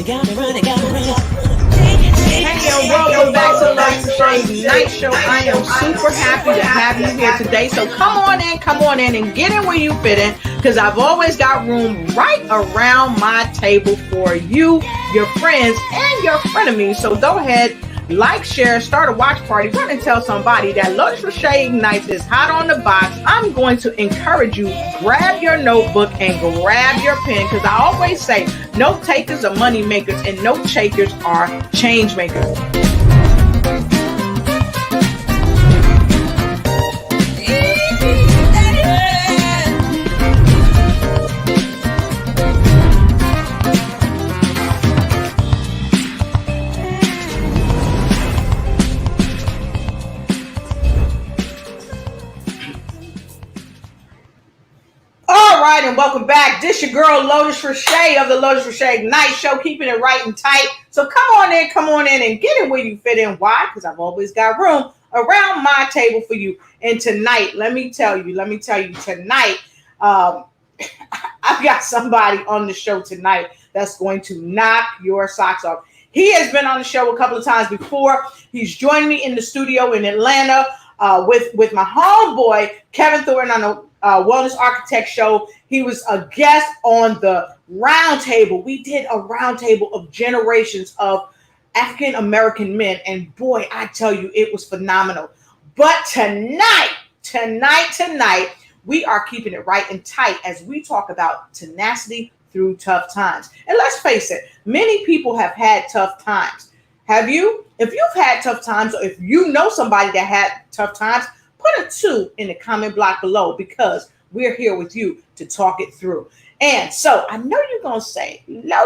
Hey, welcome back to Lotus Shade Night Show. I am super happy to have you here today. So come on in and get in where you fit in, because I've always got room right around my table for you, your friends, and your frenemies. So go ahead, like, share, start a watch party, run and tell somebody that Lotus Shade Ignites is hot on the box. I'm going to encourage you, grab your notebook and grab your pen, because I always say note takers are money makers and note takers are change makers. And welcome back. This your girl Lotus Rashay of the Lotus Rashay Ignite Show, keeping it right and tight. So come on in and get in where you fit in. Why? Because I've always got room around my table for you. And tonight, let me tell you tonight, I've got somebody on the show tonight that's going to knock your socks off. He has been on the show a couple of times before. He's joined me in the studio in Atlanta with my homeboy Kevin Thornton on the Wellness Architect Show. He was a guest on the roundtable. We did a roundtable of generations of African American men, and boy, I tell you, it was phenomenal. But tonight, we are keeping it right and tight as we talk about tenacity through tough times. And let's face it, many people have had tough times. Have you? If you've had tough times, or if you know somebody that had tough times, put a 2 in the comment block below, because we're here with you to talk it through. And so I know you're going to say, low,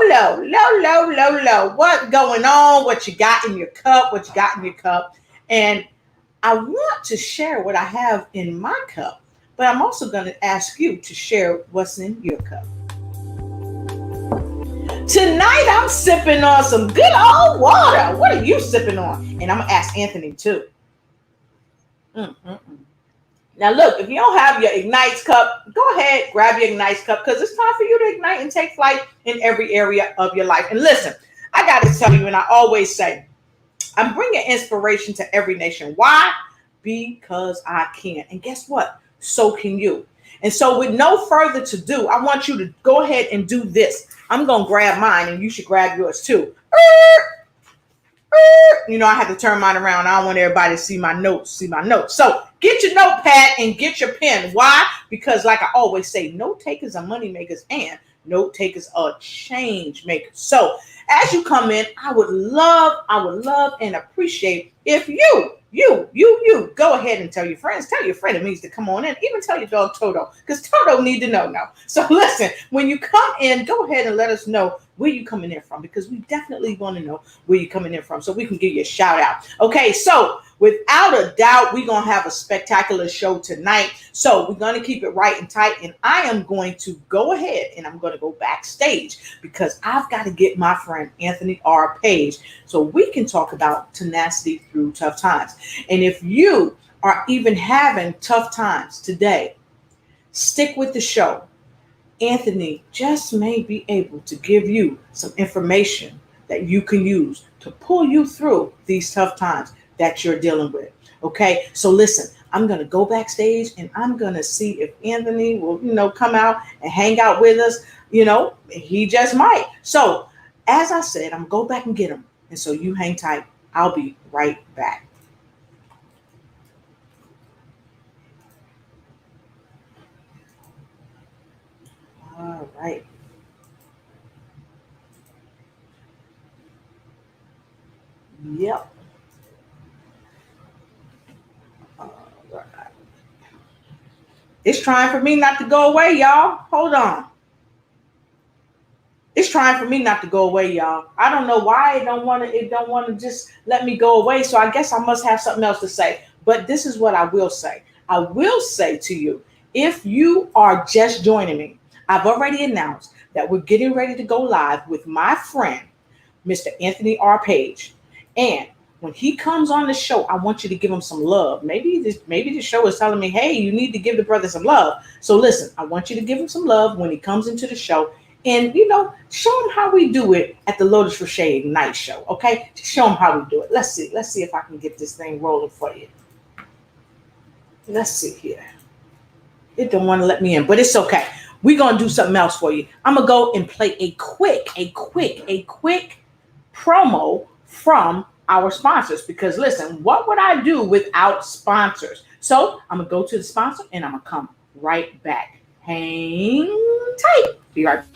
what's going on? What you got in your cup? And I want to share what I have in my cup, but I'm also going to ask you to share what's in your cup. Tonight, I'm sipping on some good old water. What are you sipping on? And I'm going to ask Anthony too. Now look, if you don't have your Ignites cup, go ahead, grab your Ignites cup, because it's time for you to ignite and take flight in every area of your life. And listen, I got to tell you, and I always say, I'm bringing inspiration to every nation. Why? Because I can. And guess what? So can you. And so with no further to do, I want you to go ahead and do this. I'm going to grab mine, and you should grab yours too. You know, I have to turn mine around. I don't want everybody to see my notes. So get your notepad and get your pen. Why? Because like I always say, note takers are money makers and note takers are change makers. So as you come in, I would love and appreciate if you go ahead and tell your friends, tell your frenemies to come on in, even tell your dog Toto, because Toto need to know now. So listen, when you come in, go ahead and let us know where you coming in from, because we definitely want to know where you're coming in from so we can give you a shout out. Okay, so without a doubt, we're going to have a spectacular show tonight. So we're going to keep it right and tight. And I am going to go ahead and I'm going to go backstage, because I've got to get my friend Anthony R. Page so we can talk about tenacity through tough times. And if you are even having tough times today, stick with the show. Anthony just may be able to give you some information that you can use to pull you through these tough times that you're dealing with. Okay, so listen, I'm going to go backstage and I'm going to see if Anthony will, come out and hang out with us. He just might. So as I said, I'm going to go back and get him. And so you hang tight. I'll be right back. All right. Yep. All right. It's trying for me not to go away, y'all. Hold on. It's trying for me not to go away, y'all. I don't know why it don't want to just let me go away. So I guess I must have something else to say. But this is what I will say. I will say to you, if you are just joining me, I've already announced that we're getting ready to go live with my friend, Mr. Anthony R. Page. And when he comes on the show, I want you to give him some love. Maybe the show is telling me, hey, you need to give the brother some love. So listen, I want you to give him some love when he comes into the show. and show them how we do it at the Lotus Rocher Ignite show. Okay, just show them how we do it. Let's see if I can get this thing rolling for you. Let's see here. It don't want to let me in, but it's okay. We're gonna do something else for you. I'm gonna go and play a quick promo from our sponsors, because listen, what would I do without sponsors? So I'm gonna go to the sponsor and I'm gonna come right back. Hang tight. Be right back.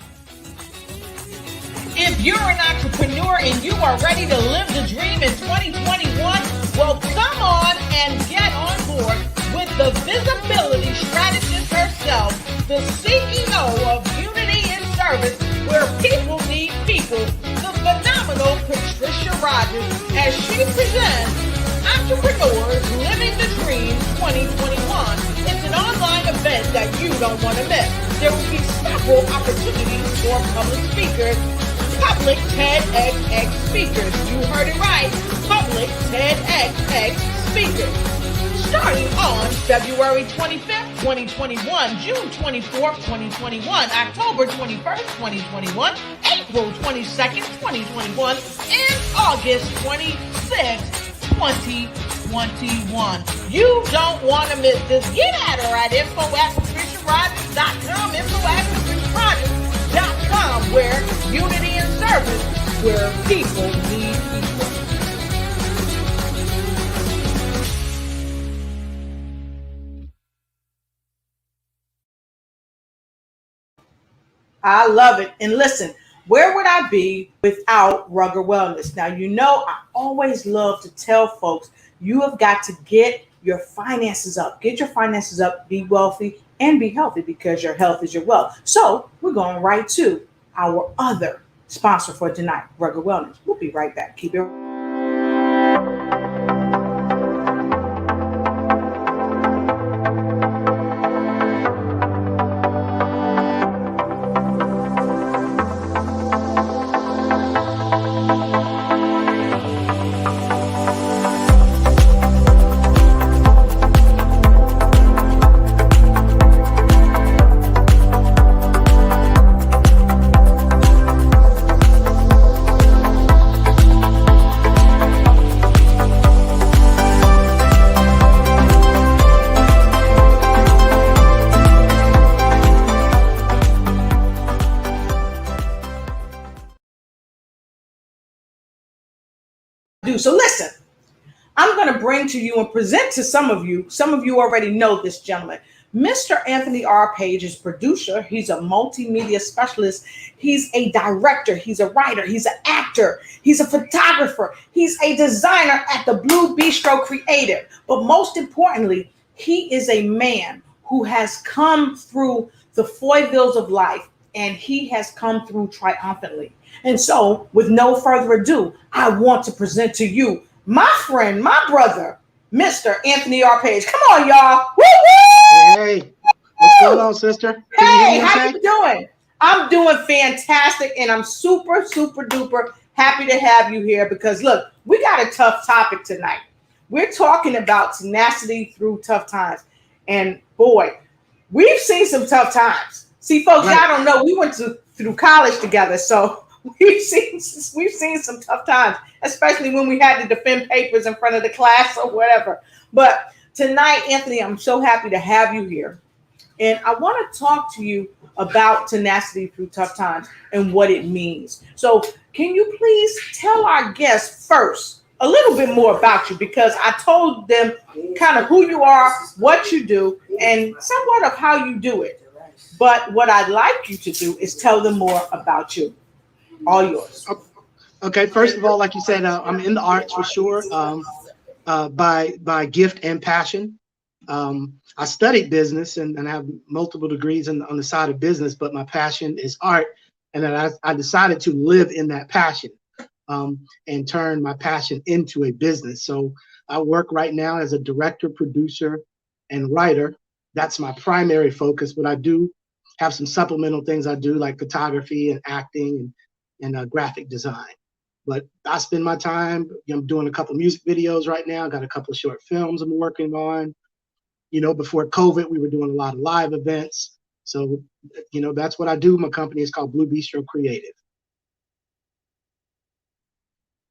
If you're an entrepreneur and you are ready to live the dream in 2021, well, come on and get on board with the visibility strategist herself, the CEO of Unity in Service, where people need people, the phenomenal Patricia Rogers, as she presents Entrepreneurs Living the Dream 2021. It's an online event that you don't want to miss. There will be several opportunities for public speakers, public TEDx speakers. You heard it right, public TEDx speakers. Starting on February 25th, 2021, June 24th, 2021, October 21st, 2021, April 22nd, 2021, and August 26th, 2021. You don't want to miss this. Get at her at info@patriciarogers.com, info@patriciarogers.com, where Unity in Service, where people need people. I love it. And listen, where would I be without Rugged Wellness? Now, I always love to tell folks, you have got to get your finances up. Get your finances up, be wealthy, and be healthy, because your health is your wealth. So we're going right to our other sponsor for tonight, Rugged Wellness. We'll be right back. Keep it. So listen, I'm going to bring to you and present to some of you already know this gentleman. Mr. Anthony R. Page is producer. He's a multimedia specialist. He's a director. He's a writer. He's an actor. He's a photographer. He's a designer at the Blue Bistro Creative. But most importantly, he is a man who has come through the foibles of life, and he has come through triumphantly. And so, with no further ado, I want to present to you my friend, my brother, Mr. Anthony R. Page. Come on, y'all. Woo-woo! Hey, what's going on, sister? Hey, how you doing? I'm doing fantastic, and I'm super, super duper happy to have you here, because look, we got a tough topic tonight. We're talking about tenacity through tough times. And boy, we've seen some tough times. See, folks, right. Y'all don't know, we went through college together, so we've seen some tough times, especially when we had to defend papers in front of the class or whatever. But tonight, Anthony, I'm so happy to have you here. And I want to talk to you about tenacity through tough times and what it means. So can you please tell our guests first a little bit more about you? Because I told them kind of who you are, what you do, and somewhat of how you do it. But what I'd like you to do is tell them more about you. All yours. Okay. First of all, like you said, I'm in the arts for sure, by gift and passion. I studied business and I have multiple degrees on the side of business, but my passion is art. And then I decided to live in that passion and turn my passion into a business. So I work right now as a director, producer, and writer. That's my primary focus, but I do have some supplemental things I do, like photography and acting and graphic design. But I spend my time, I'm doing a couple music videos right now. I got a couple of short films I'm working on. Before COVID, we were doing a lot of live events. So, that's what I do. My company is called Blue Bistro Creative.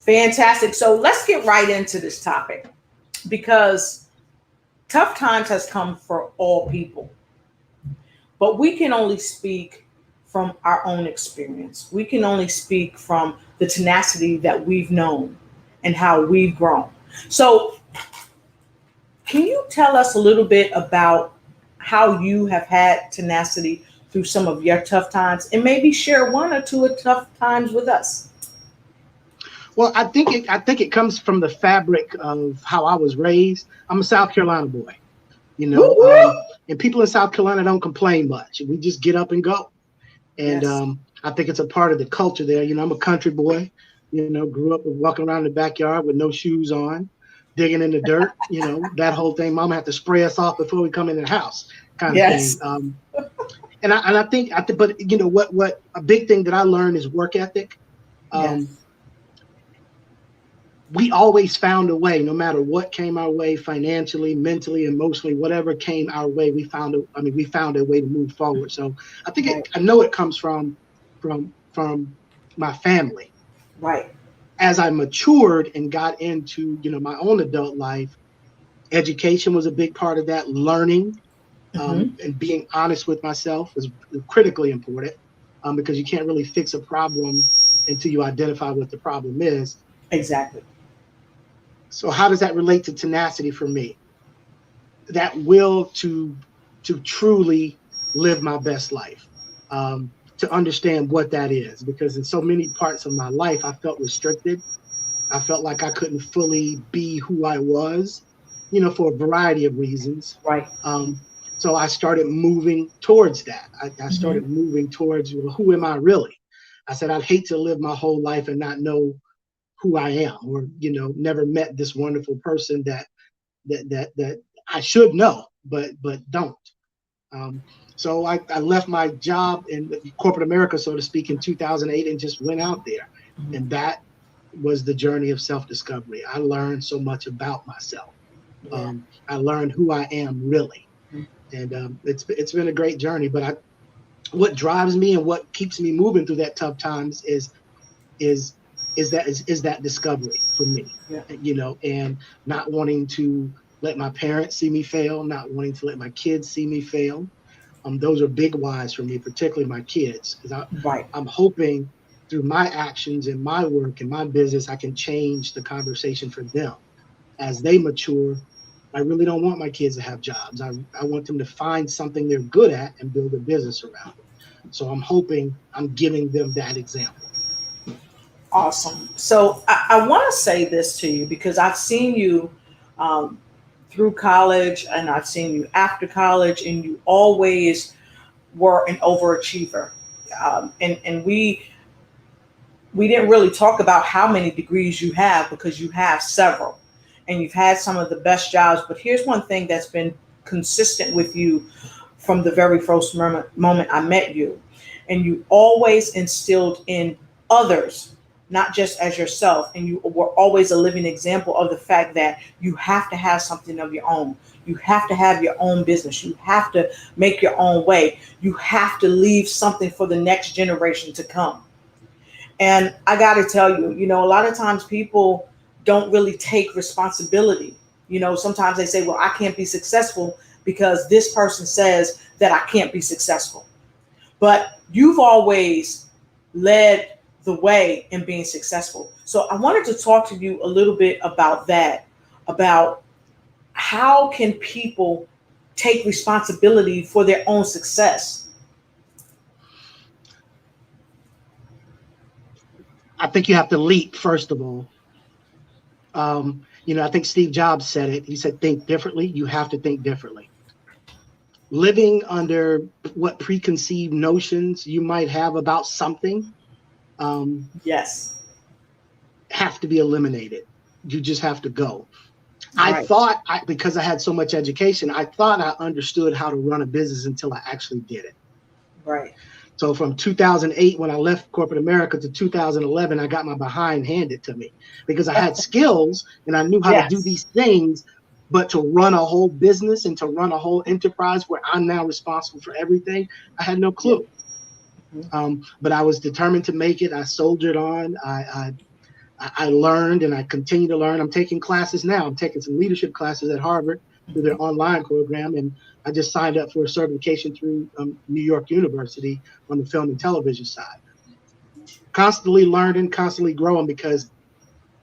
Fantastic. So let's get right into this topic, because tough times has come for all people, but we can only speak from our own experience. We can only speak from the tenacity that we've known and how we've grown. So can you tell us a little bit about how you have had tenacity through some of your tough times, and maybe share one or two of tough times with us? Well, I think it comes from the fabric of how I was raised. I'm a South Carolina boy, and people in South Carolina don't complain much. We just get up and go. And Yes. I think it's a part of the culture there. I'm a country boy, grew up walking around the backyard with no shoes on, digging in the dirt, that whole thing. Mama had to spray us off before we come in the house, kind of Yes. thing. And I think, but what a big thing that I learned is work ethic. Yes. We always found a way, no matter what came our way, financially, mentally, emotionally, whatever came our way, we found a way to move forward. So I think I know it comes from my family. Right. As I matured and got into, my own adult life, education was a big part of that. Learning, and being honest with myself is critically important, because you can't really fix a problem until you identify what the problem is. Exactly. So how does that relate to tenacity for me? That will to truly live my best life, to understand what that is, because in so many parts of my life, I felt restricted. I felt like I couldn't fully be who I was, for a variety of reasons. Right. So I started moving towards that. I started moving towards, who am I really? I said, I'd hate to live my whole life and not know who I am, or never met this wonderful person that I should know, but don't. So I left my job in corporate America, so to speak, in 2008, and just went out there, and that was the journey of self-discovery. I learned so much about myself. I learned who I am really, and it's been a great journey. But what drives me and what keeps me moving through that tough times is that discovery for me, and not wanting to let my parents see me fail, not wanting to let my kids see me fail. Those are big whys for me, particularly my kids, because I'm hoping through my actions and my work and my business, I can change the conversation for them as they mature. I really don't want my kids to have jobs. I want them to find something they're good at and build a business around it. So I'm hoping I'm giving them that example. Awesome. So I want to say this to you, because I've seen you through college, and I've seen you after college, and you always were an overachiever. And we didn't really talk about how many degrees you have, because you have several, and you've had some of the best jobs. But here's one thing that's been consistent with you from the very first moment I met you, and you always instilled in others, not just as yourself. And you were always a living example of the fact that you have to have something of your own. You have to have your own business. You have to make your own way. You have to leave something for the next generation to come. And I got to tell you, a lot of times people don't really take responsibility. Sometimes they say, well, I can't be successful because this person says that I can't be successful. But you've always led the way in being successful. So I wanted to talk to you a little bit about that, about how can people take responsibility for their own success? I think you have to leap, first of all. I think Steve Jobs said it. He said, think differently. You have to think differently. Living under what preconceived notions you might have about something, Yes, have to be eliminated. You just have to go. right. I thought, because I had so much education, I thought I understood how to run a business until I actually did it. Right. So from 2008, when I left corporate America, to 2011, I got my behind handed to me, because I had skills and I knew how to do these things, But to run a whole business and to run a whole enterprise where I'm now responsible for everything, I had no clue. But I was determined to make it. I soldiered on. I learned, and I continue to learn. I'm taking classes now. I'm taking some leadership classes at Harvard through their online program, and I just signed up for a certification through New York University on the film and television side. Constantly learning, constantly growing, because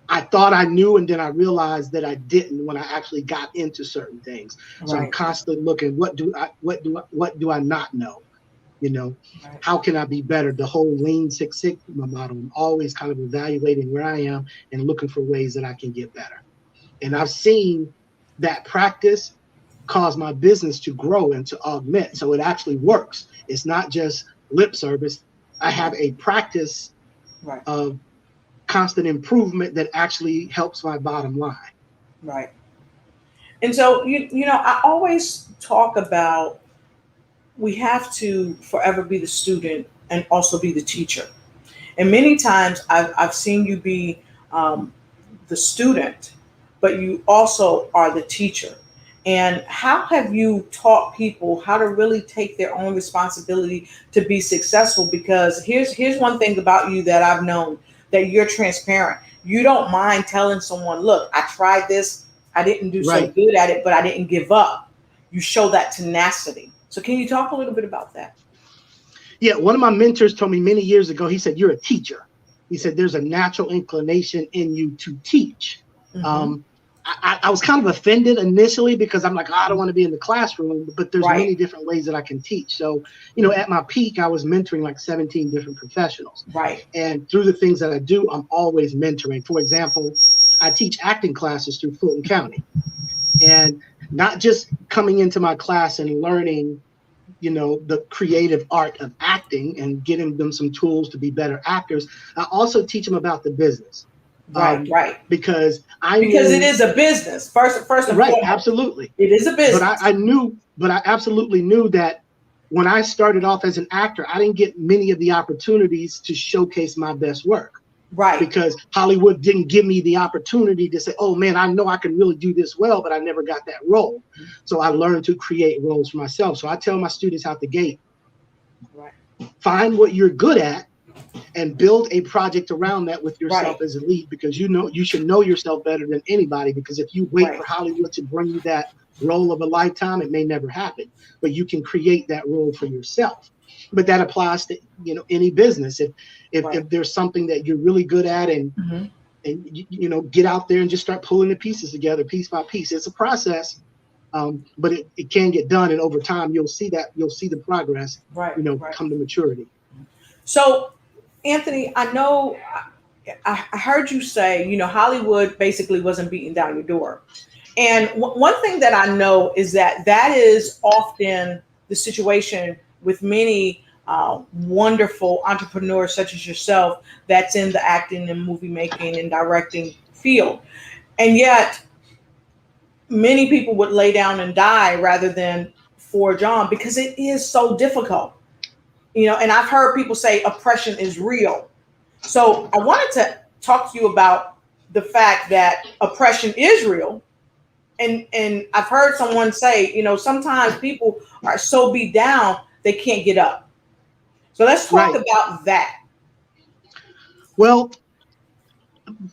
I thought I knew, and then I realized that I didn't when I actually got into certain things. So I'm constantly looking, what do I not know? You know, how can I be better? The whole Lean Six Sigma model. I'm always kind of evaluating where I am and looking for ways that I can get better. And I've seen that practice cause my business to grow and to augment. So it actually works. It's not just lip service. I have a practice of constant improvement that actually helps my bottom line. Right. And so, you know, I always talk about we have to forever be the student and also be the teacher. And many times I've seen you be the student, but you also are the teacher. And how have you taught people how to really take their own responsibility to be successful? Because here's one thing about you that I've known, that you're transparent. You don't mind telling someone, look, I tried this, I didn't do so good at it, but I didn't give up. You show that tenacity. So can you talk a little bit about that? Yeah, one of my mentors told me many years ago, he said, you're a teacher. He said, there's a natural inclination in you to teach. I was kind of offended initially because I'm like, I don't want to be in the classroom, but there's many different ways that I can teach. So, you know, at my peak, I was mentoring like 17 different professionals. And through the things that I do, I'm always mentoring. For example, I teach acting classes through Fulton County, and not just coming into my class and learning, you know, the creative art of acting and getting them some tools to be better actors. I also teach them about the business. Because it is a business. First and foremost. Absolutely. It is a business. But I absolutely knew that when I started off as an actor, I didn't get many of the opportunities to showcase my best work. Because Hollywood didn't give me the opportunity to say, oh man, I know I can really do this well, but I never got that role. So I learned to create roles for myself. So I tell my students out the gate, find what you're good at and build a project around that with yourself as a lead, because you know, you should know yourself better than anybody, because if you wait for Hollywood to bring you that role of a lifetime, it may never happen, but you can create that role for yourself. But that applies to, you know, any business. If there's something that you're really good at, and you know, get out there and just start pulling the pieces together piece by piece. It's a process, but it can get done, and over time you'll see the progress, you know, come to maturity. So Anthony, I know I heard you say, you know, Hollywood basically wasn't beating down your door. And one thing that I know is that is often the situation with many wonderful entrepreneurs such as yourself that's in the acting and movie making and directing field. And yet many people would lay down and die rather than forge on, because it is so difficult. You know, and I've heard people say oppression is real. So I wanted to talk to you about the fact that oppression is real. And I've heard someone say, you know, sometimes people are so beat down, they can't get up. So let's talk about that. Well,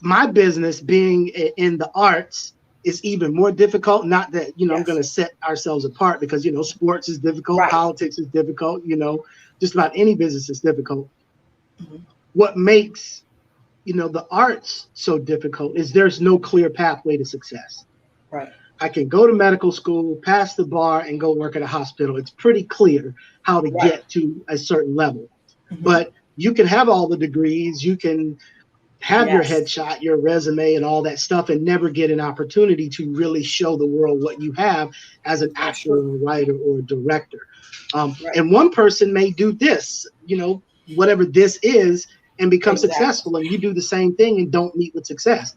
my business being in the arts is even more difficult. Not that, you know, I'm going to set ourselves apart, because, you know, sports is difficult. Politics is difficult. You know, just about any business is difficult. What makes, you know, the arts so difficult is there's no clear pathway to success. I can go to medical school, pass the bar, and go work at a hospital. It's pretty clear how to get to a certain level. But you can have all the degrees, you can have your headshot, your resume, and all that stuff, and never get an opportunity to really show the world what you have as an actor or a writer or a director. And one person may do this, you know, whatever this is, and become successful, and you do the same thing and don't meet with success.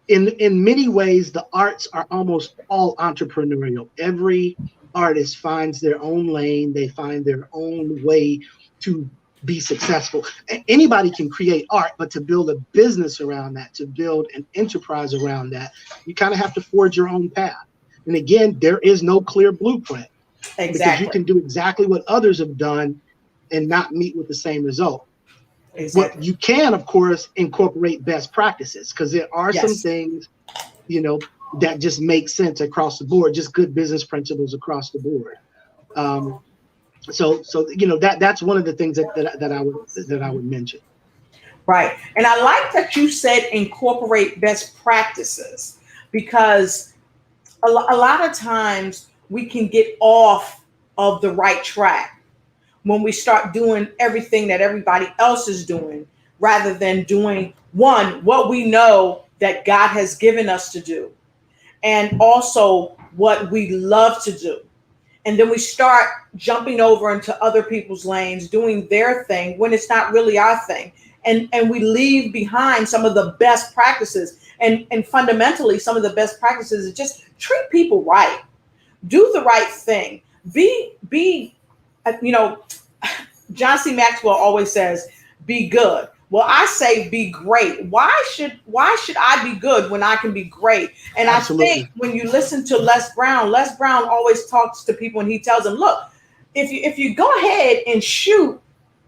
In many ways, the arts are almost all entrepreneurial. Every artist finds their own lane. They find their own way to be successful. Anybody can create art, but to build a business around that, to build an enterprise around that, you kind of have to forge your own path. And again, there is no clear blueprint, because you can do exactly what others have done and not meet with the same result. What you can, of course, incorporate best practices, because there are some things, you know, that just make sense across the board, just good business principles across the board. So you know, that's one of the things that I would mention. Right. And I like that you said incorporate best practices, because a lot of times we can get off of the right track when we start doing everything that everybody else is doing, rather than doing what we know that God has given us to do, and also what we love to do. And then we start jumping over into other people's lanes, doing their thing when it's not really our thing. And we leave behind some of the best practices. And fundamentally, some of the best practices is just treat people right. Do the right thing. Be you know, John C. Maxwell always says, be good. Well, I say be great. Why should I be good when I can be great? And Absolutely. I think when you listen to Les Brown always talks to people and he tells them, look, if you go ahead and shoot,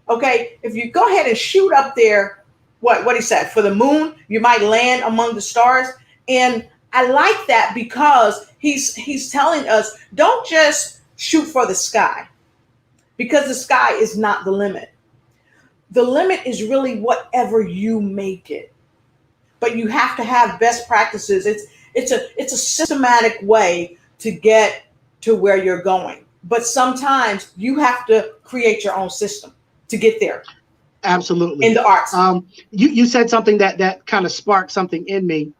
okay, if you go ahead and shoot up there, what he said, for the moon, you might land among the stars. And I like that, because he's telling us, don't just shoot for the sky, because the sky is not the limit. The limit is really whatever you make it. But you have to have best practices. It's a systematic way to get to where you're going. But sometimes you have to create your own system to get there. Absolutely. In the arts. You said something that kind of sparked something in me.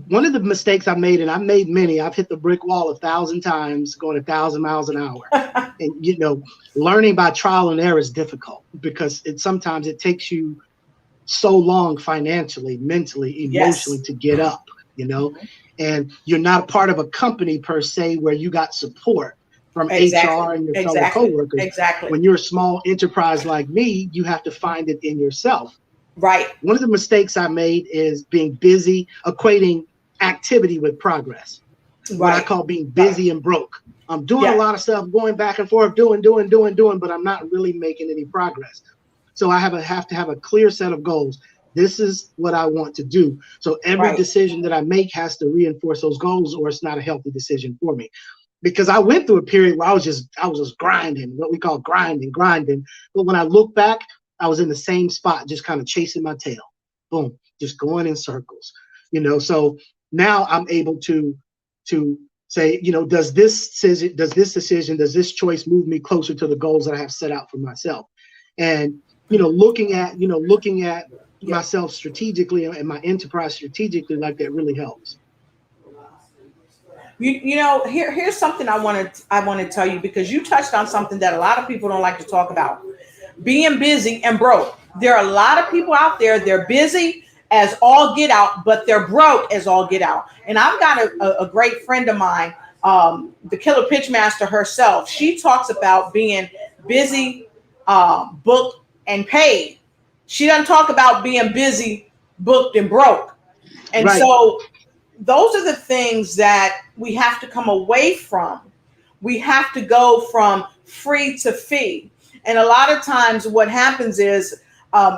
One of the mistakes I made, and I've made many, I've hit the brick wall 1,000 times, going 1,000 miles an hour. And, you know, learning by trial and error is difficult, because sometimes it takes you so long financially, mentally, emotionally to get up, you know, and you're not a part of a company per se where you got support from HR and your fellow coworkers. Exactly. When you're a small enterprise like me, you have to find it in yourself. Right. One of the mistakes I made is being busy, equating activity with progress. What I call being busy and broke. I'm doing a lot of stuff, going back and forth, doing, but I'm not really making any progress. So I have to have a clear set of goals. This is what I want to do. So every decision that I make has to reinforce those goals, or it's not a healthy decision for me. Because I went through a period where I was just grinding, what we call grinding. But when I look back, I was in the same spot, just kind of chasing my tail. Boom, just going in circles. You know, so now I'm able to say, you know, does this choice move me closer to the goals that I have set out for myself? And, you know, looking at myself strategically and my enterprise strategically, like that really helps. You know, here's something I want to tell you, because you touched on something that a lot of people don't like to talk about: being busy and broke. There are a lot of people out there, they're busy as all get out, but they're broke as all get out. And I've got a great friend of mine, the Killer Pitchmaster herself. She talks about being busy, booked, and paid. She doesn't talk about being busy, booked, and broke. And so those are the things that we have to come away from. We have to go from free to fee. And a lot of times what happens is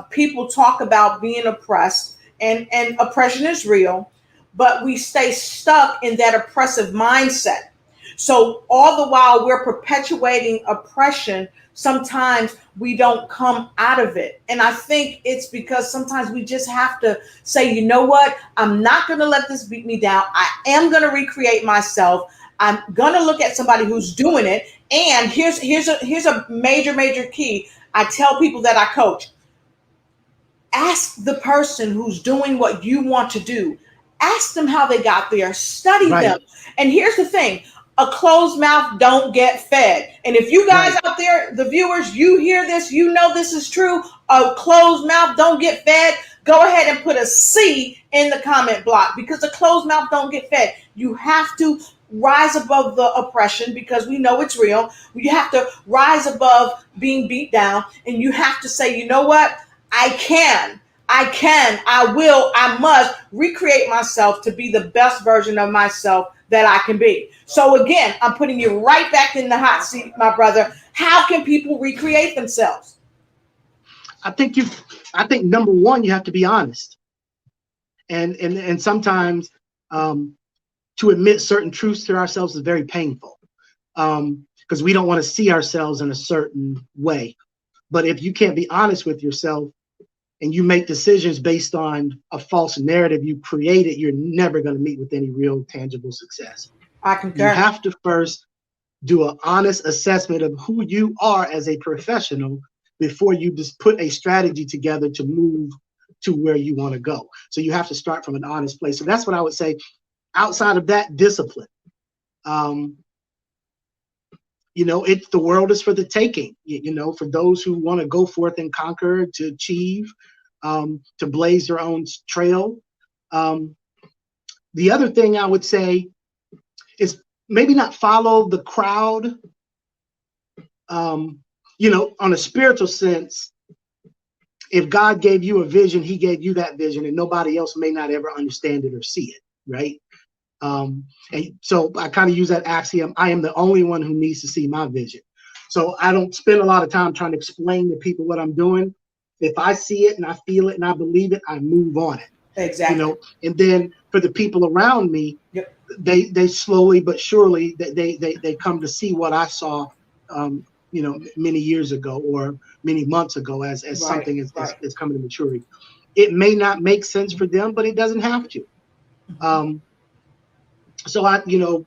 people talk about being oppressed, and oppression is real, but we stay stuck in that oppressive mindset. So all the while we're perpetuating oppression, sometimes we don't come out of it. And I think it's because sometimes we just have to say, you know what? I'm not going to let this beat me down. I am going to recreate myself. I'm going to look at somebody who's doing it. And here's a major key. I tell people that I coach: ask the person who's doing what you want to do. Ask them how they got there. Study them. And here's the thing: a closed mouth don't get fed. And if you guys out there, the viewers, you hear this, you know this is true. A closed mouth don't get fed. Go ahead and put a C in the comment block, because a closed mouth don't get fed. You have to rise above the oppression because we know it's real. You have to rise above being beat down, and you have to say, you know what? I will, I must recreate myself to be the best version of myself that I can be. So again, I'm putting you right back in the hot seat, my brother. How can people recreate themselves? I think number one, you have to be honest. And sometimes to admit certain truths to ourselves is very painful, because we don't want to see ourselves in a certain way. But if you can't be honest with yourself and you make decisions based on a false narrative you created, you're never going to meet with any real tangible success. I concur. You have to first do an honest assessment of who you are as a professional before you just put a strategy together to move to where you want to go. So you have to start from an honest place. So that's what I would say. Outside of that, discipline. The world is for the taking, for those who want to go forth and conquer, to achieve, to blaze their own trail. The other thing I would say is maybe not follow the crowd. On a spiritual sense, if God gave you a vision, he gave you that vision, and nobody else may not ever understand it or see it, right? And so I kind of use that axiom: I am the only one who needs to see my vision. So I don't spend a lot of time trying to explain to people what I'm doing. If I see it and I feel it and I believe it, I move on it. Exactly. And then for the people around me, yep. they slowly but surely they come to see what I saw, many years ago or many months ago as right. Something is coming to maturity. It may not make sense for them, but it doesn't have to. So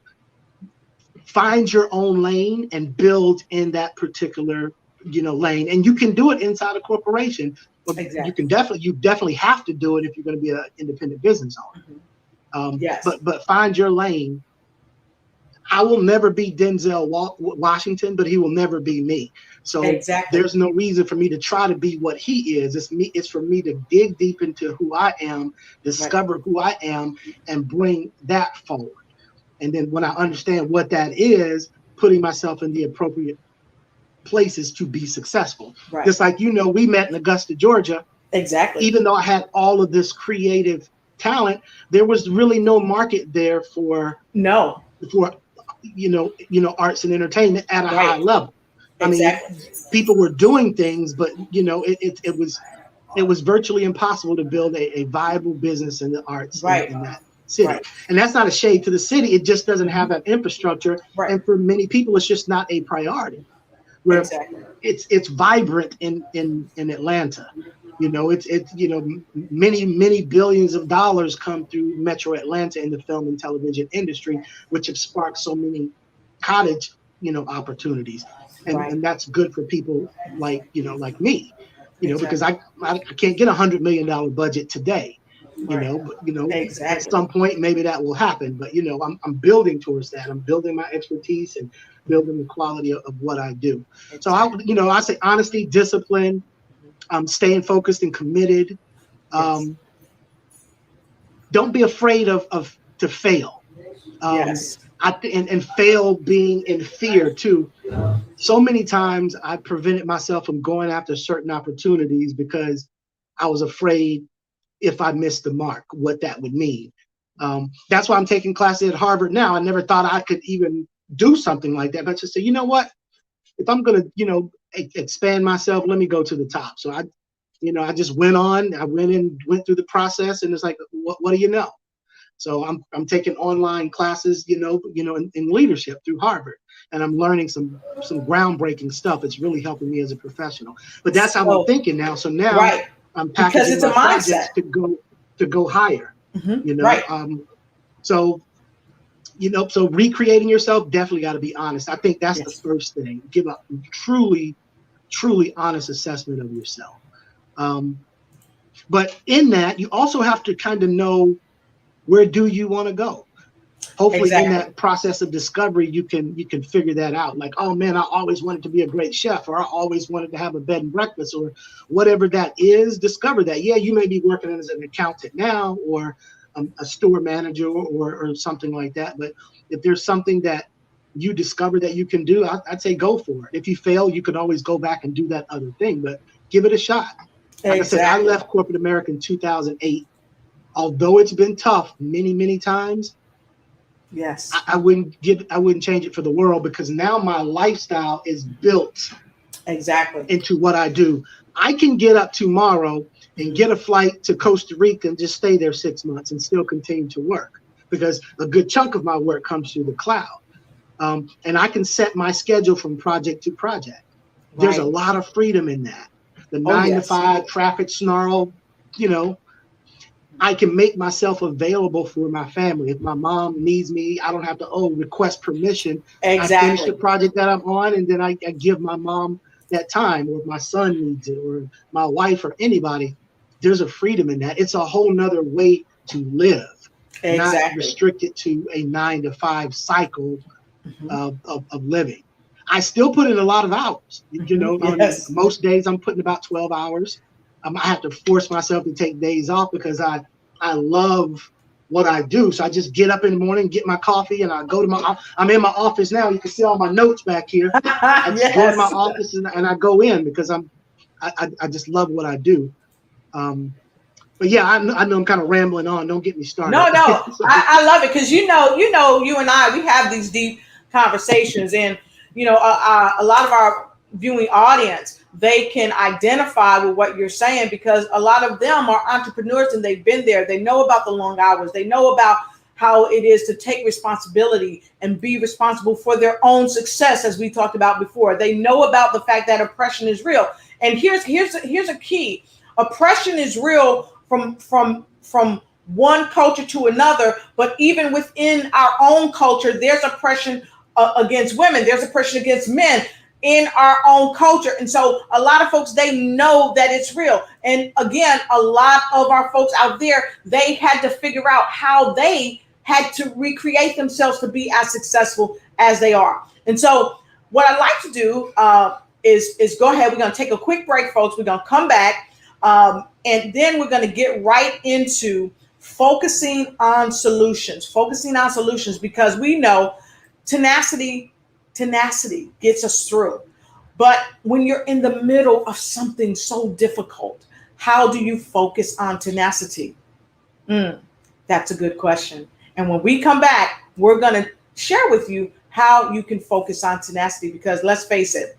find your own lane and build in that particular, lane. And you can do it inside a corporation. But exactly. You definitely have to do it if you're going to be an independent business owner. Yes. But find your lane. I will never be Denzel Washington, but he will never be me. So there's no reason for me to try to be what he is. It's for me to dig deep into who I am, discover who I am, and bring that forward. And then when I understand what that is, putting myself in the appropriate places to be successful. Right. Just like, we met in Augusta, Georgia. Exactly. Even though I had all of this creative talent, there was really no market there for arts and entertainment at a high level. I mean, people were doing things, but it was virtually impossible to build a viable business in the arts in that city. Right. And that's not a shade to the city. It just doesn't have that infrastructure. Right. And for many people, it's just not a priority. Where it's vibrant in Atlanta. Many billions of dollars come through Metro Atlanta in the film and television industry, which have sparked so many cottage, opportunities. And that's good for people like me, because I can't get $100 million budget today, but at some point maybe that will happen. But I'm building towards that. I'm building my expertise and building the quality of what I do. So I say honesty, discipline, staying focused and committed. Don't be afraid to fail. And fail being in fear too. So many times I prevented myself from going after certain opportunities because I was afraid if I missed the mark, what that would mean. That's why I'm taking classes at Harvard now. I never thought I could even do something like that, but just say, you know what, if I'm going to, expand myself, let me go to the top. So I just went through the process, and it's like, what do you know? So I'm taking online classes, in leadership through Harvard, and I'm learning some groundbreaking stuff. It's really helping me as a professional. But that's how I'm thinking now. So now I'm packaging my projects to go higher. So recreating yourself, definitely got to be honest. I think that's the first thing. Give a truly honest assessment of yourself. But in that, you also have to kind of know, where do you want to go? Hopefully in that process of discovery, you can figure that out. Like, oh man, I always wanted to be a great chef, or I always wanted to have a bed and breakfast, or whatever that is. Discover that. Yeah, you may be working as an accountant now, or a store manager or something like that. But if there's something that you discover that you can do, I'd say go for it. If you fail, you can always go back and do that other thing, but give it a shot. Like I said, I left corporate America in 2008. Although it's been tough many, many times, yes, I wouldn't change it for the world, because now my lifestyle is built into what I do. I can get up tomorrow and get a flight to Costa Rica and just stay there 6 months and still continue to work, because a good chunk of my work comes through the cloud. And I can set my schedule from project to project. There's a lot of freedom in that. The 9 to 5 traffic snarl, I can make myself available for my family. If my mom needs me, I don't have to request permission. I finish the project that I'm on, and then I give my mom that time. Or if my son needs it, or my wife, or anybody, there's a freedom in that. It's a whole nother way to live, not restricted to a 9 to 5 cycle of living. I still put in a lot of hours. Most days I'm putting about 12 hours. I have to force myself to take days off because I love what I do. So I just get up in the morning, get my coffee, and I go to I'm in my office now. You can see all my notes back here. I just go to my office and I go in because I just love what I do. But yeah, I know I'm kind of rambling on. Don't get me started. No, I love it because you and I, we have these deep conversations, and a lot of our viewing audience, they can identify with what you're saying because a lot of them are entrepreneurs and they've been there. They know about the long hours. They know about how it is to take responsibility and be responsible for their own success, as we talked about before. They know about the fact that oppression is real. And here's a key. Oppression is real from one culture to another, but even within our own culture, there's oppression against women. There's oppression against men in our own culture. And so a lot of folks, they know that it's real. And again, a lot of our folks out there, they had to figure out how they had to recreate themselves to be as successful as they are. And so what I'd like to do is go ahead. We're going to take a quick break, folks. We're going to come back. And then we're going to get right into focusing on solutions, because we know tenacity gets us through. But when you're in the middle of something so difficult, how do you focus on tenacity? That's a good question. And when we come back, we're going to share with you how you can focus on tenacity, because let's face it,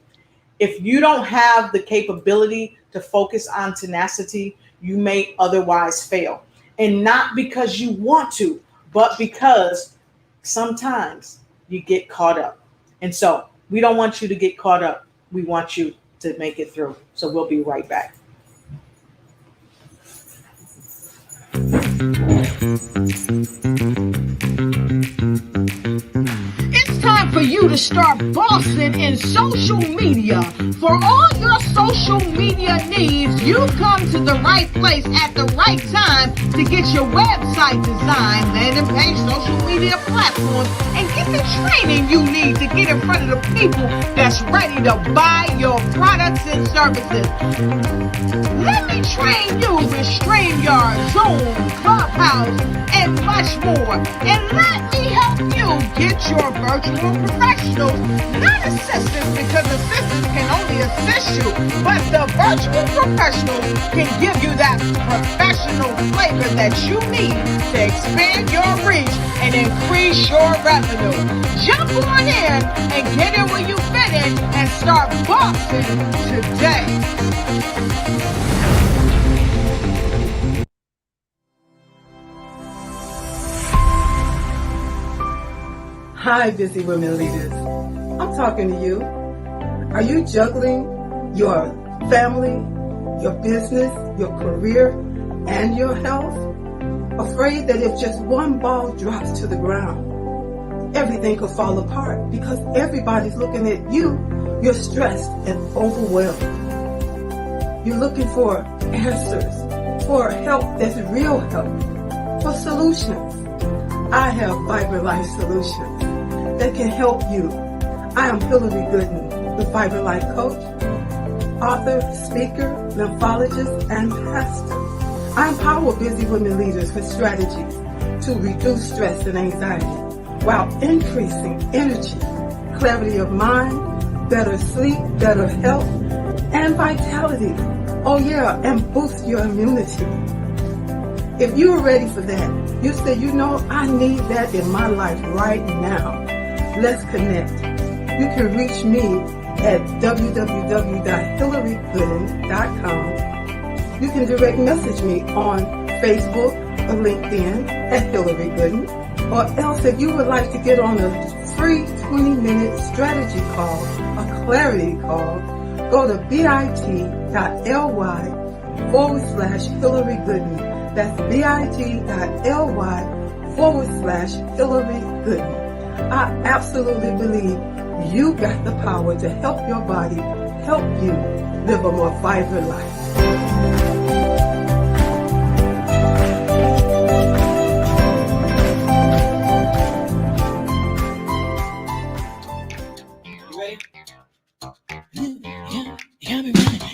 if you don't have the capability to focus on tenacity, you may otherwise fail. And not because you want to, but because sometimes you get caught up. And so we don't want you to get caught up. We want you to make it through. So we'll be right back. It's time for you to start bossing in social media. For all your social media needs, you come to the right place at the right time to get your website designed, landing page, social media platforms, and get the training you need to get in front of the people that's ready to buy your products and services. Let me train you with StreamYard, Zoom, Clubhouse, and much more. And let me help you get your virtual professionals, not assistants, because assistants can only assist you, but the virtual professionals can give you that professional flavor that you need to expand your reach and increase your revenue. Jump on in and get in where you fit in and start bossing today. Hi, busy women leaders. I'm talking to you. Are you juggling your family, your business, your career, and your health? Afraid that if just one ball drops to the ground, everything could fall apart because everybody's looking at you. You're stressed and overwhelmed. You're looking for answers, for help that's real help, for solutions. I have Vibrant Life Solutions that can help you. I am Hillary Gooden, the Vibrant Life Coach, author, speaker, lymphologist, and pastor. I empower busy women leaders with strategies to reduce stress and anxiety while increasing energy, clarity of mind, better sleep, better health, and vitality. Oh yeah, and boost your immunity. If you are ready for that, you say, you know, I need that in my life right now. Let's connect. You can reach me at www.hillarygooden.com. You can direct message me on Facebook or LinkedIn at Hillary Gooden. Or else if you would like to get on a free 20-minute strategy call, a clarity call, go to bit.ly/Hillary Gooden. That's bit.ly/Hillary Gooden. I absolutely believe you got the power to help your body, help you live a more vibrant life.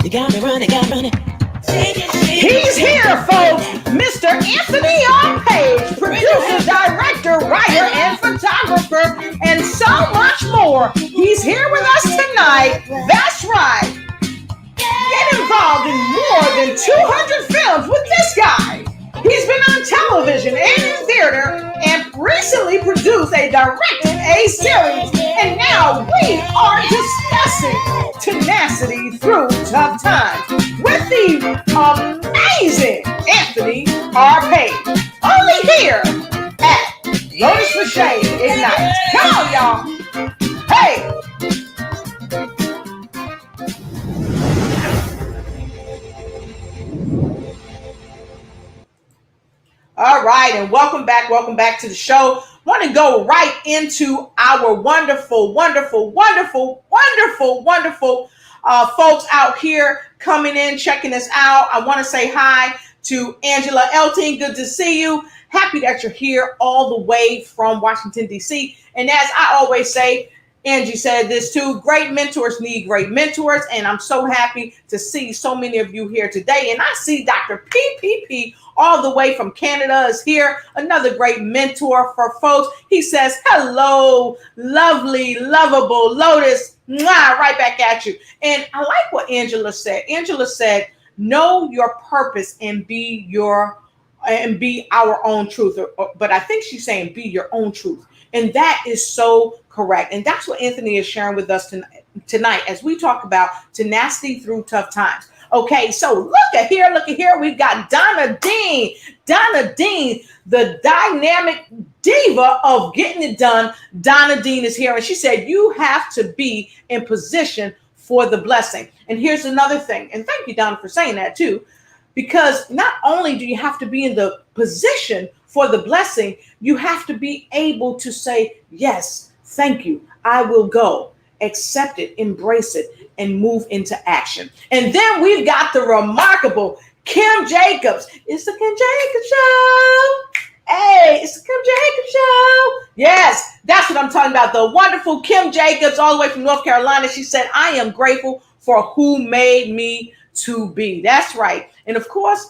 You got me running. He's here, folks. Mr. Anthony on Page, producer, director, writer, and photographer, and so much more. He's here with us tonight. That's right. Get involved in more than 200 films with this guy. He's been on television and in theater and recently produced a directed A series. And now we are discussing Tenacity Through Tough Times with the amazing Anthony R. Page. Only here at Lotus for Shade Ignite. Come on, y'all. Hey! All right, and welcome back to the show. Want to go right into our wonderful folks out here coming in, checking us out. I want to say hi to Angela Elting. Good to see you. Happy that you're here all the way from Washington, D.C. And as I always say, Angie said this too, great mentors need great mentors. And I'm so happy to see so many of you here today. And I see Dr. PPP all the way from Canada is here. Another great mentor for folks. He says, hello, lovely, lovable Lotus. Mwah, right back at you. And I like what Angela said. Angela said, know your purpose and be our own truth. But I think she's saying be your own truth. And that is so correct. And that's what Anthony is sharing with us tonight as we talk about tenacity through tough times. Okay, so look at here. We've got Donna Dean. Donna Dean, the dynamic diva of getting it done. Donna Dean is here. And she said, you have to be in position for the blessing. And here's another thing. And thank you, Donna, for saying that too. Because not only do you have to be in the position for the blessing, you have to be able to say, yes, thank you. I will go, accept it, embrace it, and move into action. And then we've got the remarkable Kim Jacobs. It's the Kim Jacobs Show. Hey, it's the Kim Jacobs Show. Yes, that's what I'm talking about. The wonderful Kim Jacobs, all the way from North Carolina. She said, I am grateful for who made me to be. That's right. And of course,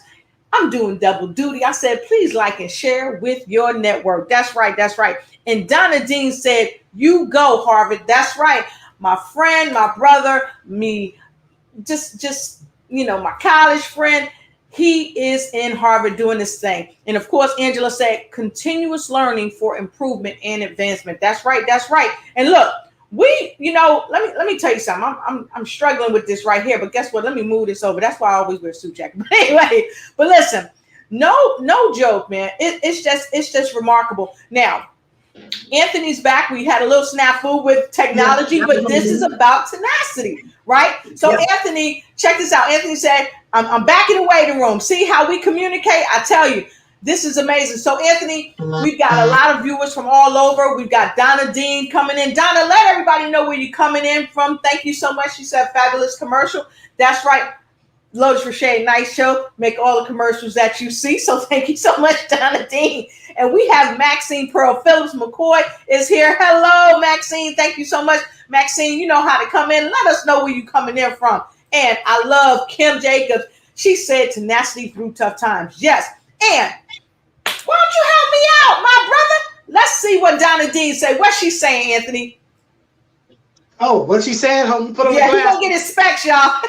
I'm doing double duty. I said, please like and share with your network. That's right. And Donna Dean said, you go, Harvard. That's right. My friend, my brother, me, just my college friend, he is in Harvard doing this thing. And of course, Angela said, continuous learning for improvement and advancement. That's right. And look, let me tell you something. I'm struggling with this right here, but guess what? Let me move this over. That's why I always wear a suit jacket. But anyway, but listen, no joke, man. It's just remarkable. Now, Anthony's back. We had a little snafu with technology, but this is about tenacity, right? So Anthony, check this out. Anthony said, I'm back in the waiting room. See how we communicate? I tell you, this is amazing. So Anthony, we've got a lot of viewers from all over. We've got Donna Dean coming in. Donna, let everybody know where you're coming in from. Thank you so much. She said fabulous commercial. That's right. Lotus for Shade, nice show. Make all the commercials that you see. So thank you so much, Donna Dean. And we have Maxine Pearl Phillips McCoy is here. Hello, Maxine. Thank you so much. Maxine, you know how to come in. Let us know where you're coming in from. And I love Kim Jacobs. She said tenacity through tough times. Yes. And Why don't you help me out, my brother? Let's see what Donna Dean say. What's she saying, Anthony? Oh, what's she saying? Hold on, put on the Yeah, glass. he gonna get his specs, y'all.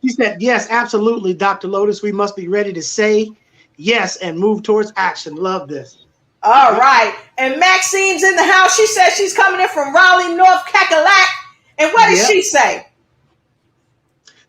She said, yes, absolutely, Dr. Lotus. We must be ready to say yes and move towards action. Love this. All right. And Maxine's in the house. She says she's coming in from Raleigh, North Cackalack. And what does she say?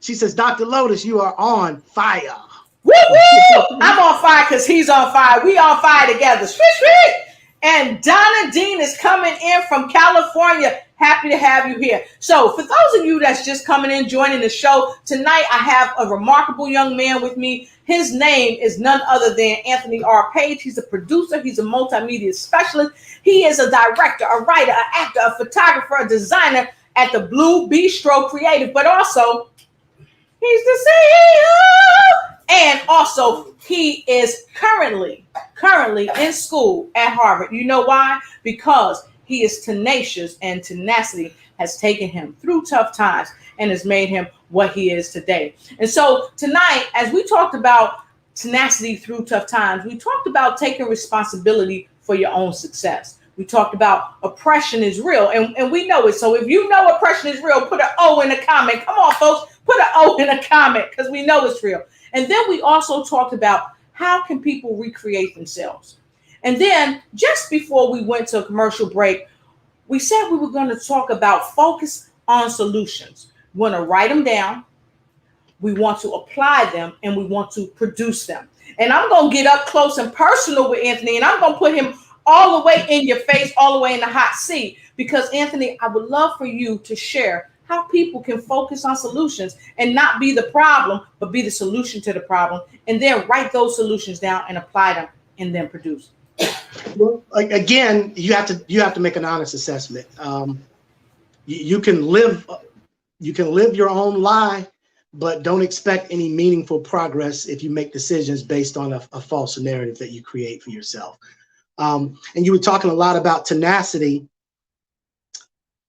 She says, Dr. Lotus, you are on fire. Woo woo! I'm on fire because he's on fire. We on fire together. Sweet, sweet. And Donna Dean is coming in from California. Happy to have you here. So for those of you that's just coming in, joining the show, tonight I have a remarkable young man with me. His name is none other than Anthony R. Page. He's a producer. He's a multimedia specialist. He is a director, a writer, an actor, a photographer, a designer at the Blue Bistro Creative, but also he's the CEO. And also he is currently in school at Harvard. You know why? Because he is tenacious, and tenacity has taken him through tough times and has made him what he is today. And so tonight, as we talked about tenacity through tough times, we talked about taking responsibility for your own success. We talked about oppression is real, and we know it. So if you know oppression is real, put an O in the comment. Come on, folks, put an O in the comment because we know it's real. And then we also talked about how can people recreate themselves. And then just before we went to a commercial break, we said we were going to talk about focus on solutions. We want to write them down. We want to apply them, and we want to produce them. And I'm going to get up close and personal with Anthony, and I'm going to put him all the way in your face, all the way in the hot seat. Because Anthony, I would love for you to share how people can focus on solutions and not be the problem, but be the solution to the problem, and then write those solutions down and apply them and then produce. Well, again, you have to make an honest assessment. You can live your own lie, but don't expect any meaningful progress if you make decisions based on a false narrative that you create for yourself. And you were talking a lot about tenacity.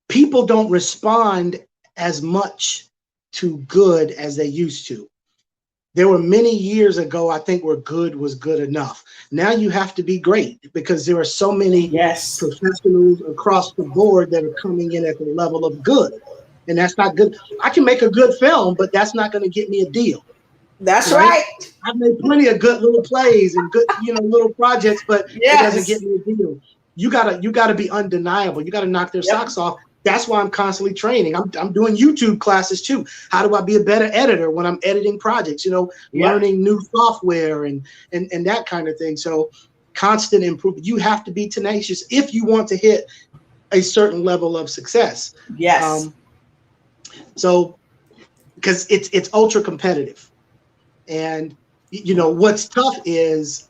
People don't respond as much to good as they used to. There were many years ago, I think, where good was good enough. Now you have to be great because there are so many professionals across the board that are coming in at the level of good. And that's not good. I can make a good film, but that's not going to get me a deal. That's right. I've made plenty of good little plays and good, little projects, but it doesn't get me a deal. You gotta be undeniable. You gotta knock their socks off. That's why I'm constantly training. I'm doing YouTube classes too. How do I be a better editor when I'm editing projects? Learning new software and that kind of thing. So constant improvement. You have to be tenacious if you want to hit a certain level of success. Yes. So because it's ultra competitive. And what's tough is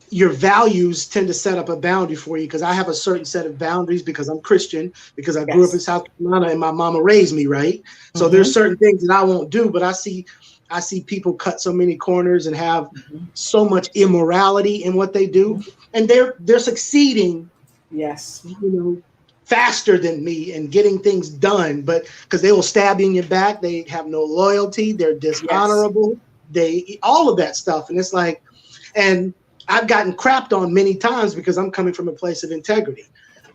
your values tend to set up a boundary for you, because I have a certain set of boundaries because I'm Christian, because I grew up in South Carolina and my mama raised me right. So there's certain things that I won't do, but I see people cut so many corners and have so much immorality in what they do, and they're succeeding. Yes, faster than me and getting things done, but because they will stab you in your back, they have no loyalty, they're dishonorable, they all of that stuff, and it's like, and I've gotten crapped on many times because I'm coming from a place of integrity.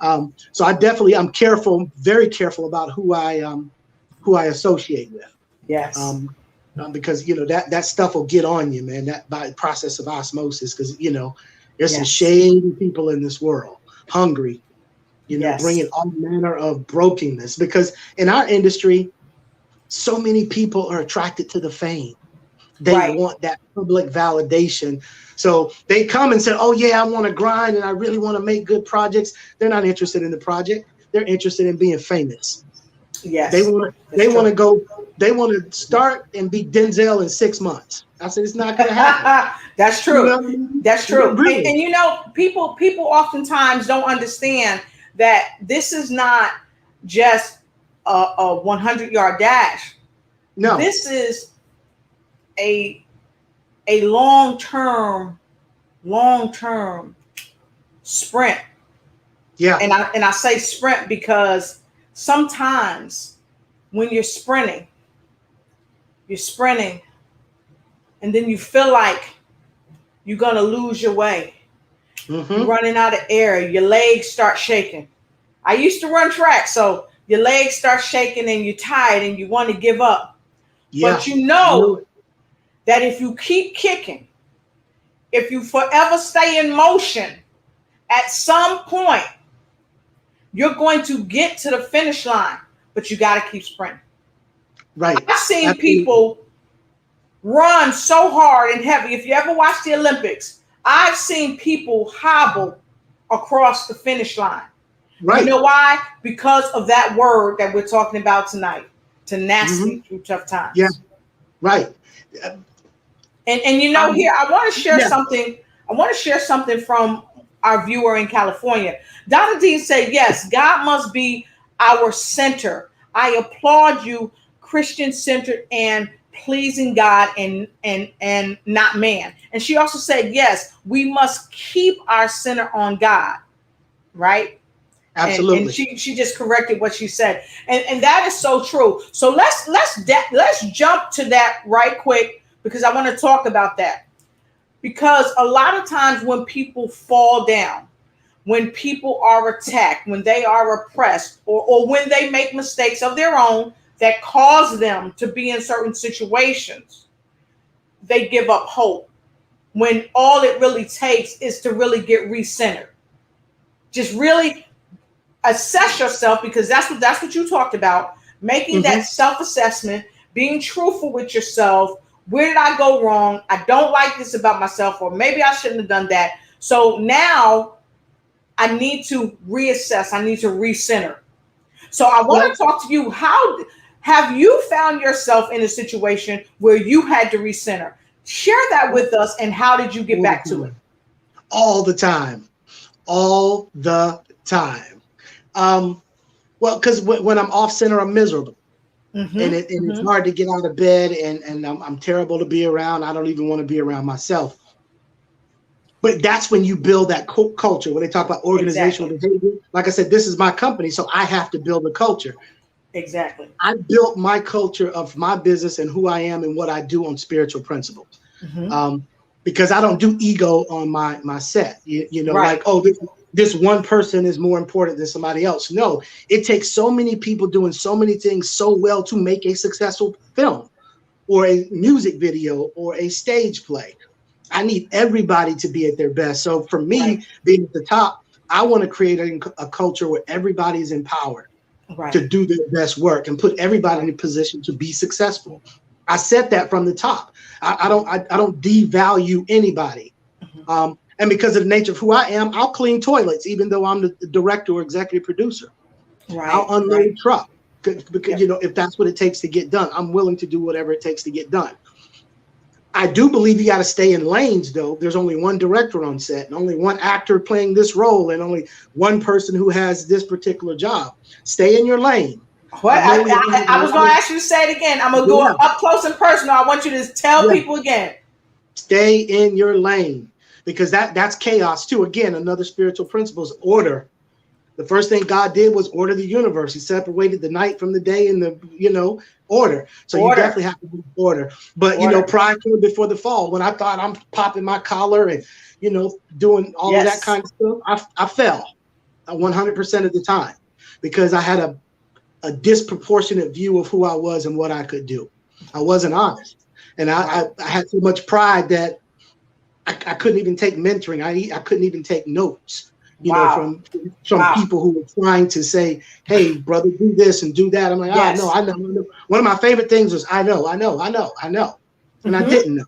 So I'm careful, very careful about who I associate with. Yes. Because that stuff will get on you, man. That by process of osmosis, because there's some shady people in this world, hungry, bringing all manner of brokenness. Because in our industry, so many people are attracted to the fame. They want that public validation. So they come and say, oh yeah, I want to grind and I really want to make good projects. They're not interested in the project. They're interested in being famous. Yes. They want to start and be Denzel in 6 months. I said, it's not going to happen. That's true. That's true. Really? And people oftentimes don't understand that this is not just a 100-yard dash. No. This is a long-term sprint. Yeah. And I say sprint because sometimes when you're sprinting and then you feel like you're going to lose your way. You're running out of air. Your legs start shaking. I used to run track, so your legs start shaking and you're tired and you want to give up. Yeah. But you know that if you keep kicking, if you forever stay in motion, at some point, you're going to get to the finish line, but you got to keep sprinting. Right. I've seen people run so hard and heavy. If you ever watch the Olympics, I've seen people hobble across the finish line. Right. You know why? Because of that word that we're talking about tonight, tenacity through tough times. Yeah. Right. And you know, here I want to share something. I want to share something from our viewer in California. Donna Dean said, yes, God must be our center. I applaud you, Christian-centered and pleasing God and not man. And she also said, yes, we must keep our center on God, right? Absolutely. And she just corrected what she said. And that is so true. So let's jump to that right quick, because I want to talk about that. Because a lot of times when people fall down, when people are attacked, when they are oppressed, or when they make mistakes of their own that cause them to be in certain situations, they give up hope, when all it really takes is to really get recentered. Just really assess yourself, because that's what you talked about, making that self-assessment, being truthful with yourself. Where did I go wrong? I don't like this about myself, or maybe I shouldn't have done that. So now I need to reassess. I need to recenter. So I want to talk to you. How have you found yourself in a situation where you had to recenter? Share that with us, and how did you get back to it? All the time. All the time. Well, because when I'm off center, I'm miserable. And it's hard to get out of bed, and I'm terrible to be around. I don't even want to be around myself. But that's when you build that culture. When they talk about organizational behavior, like I said, this is my company, so I have to build a culture. Exactly. I built my culture of my business and who I am and what I do on spiritual principles. Because I don't do ego on my set. You know, like, oh, this one person is more important than somebody else. No, it takes so many people doing so many things so well to make a successful film or a music video or a stage play. I need everybody to be at their best. So for me, being at the top, I want to create a culture where everybody is empowered to do their best work and put everybody in a position to be successful. I set that from the top. I don't devalue anybody. And because of the nature of who I am, I'll clean toilets, even though I'm the director or executive producer. I'll unload a truck because, you know, if that's what it takes to get done, I'm willing to do whatever it takes to get done. I do believe you got to stay in lanes, though. There's only one director on set and only one actor playing this role and only one person who has this particular job. Stay in your lane. What? I was going to ask you to say it again. I'm going to go up close and personal. I want you to tell people again. Stay in your lane, because that's chaos too. Again, another spiritual principle is order. The first thing God did was order the universe. He separated the night from the day and the, order. So you definitely have to do order. But, pride came before the fall. When I thought I'm popping my collar and, doing all of that kind of stuff, I fell 100% of the time because I had a disproportionate view of who I was and what I could do. I wasn't honest. And I had so much pride that I couldn't even take mentoring. I couldn't even take notes, from people who were trying to say, hey, brother, do this and do that. I'm like, I know. One of my favorite things was, I know. And I didn't know.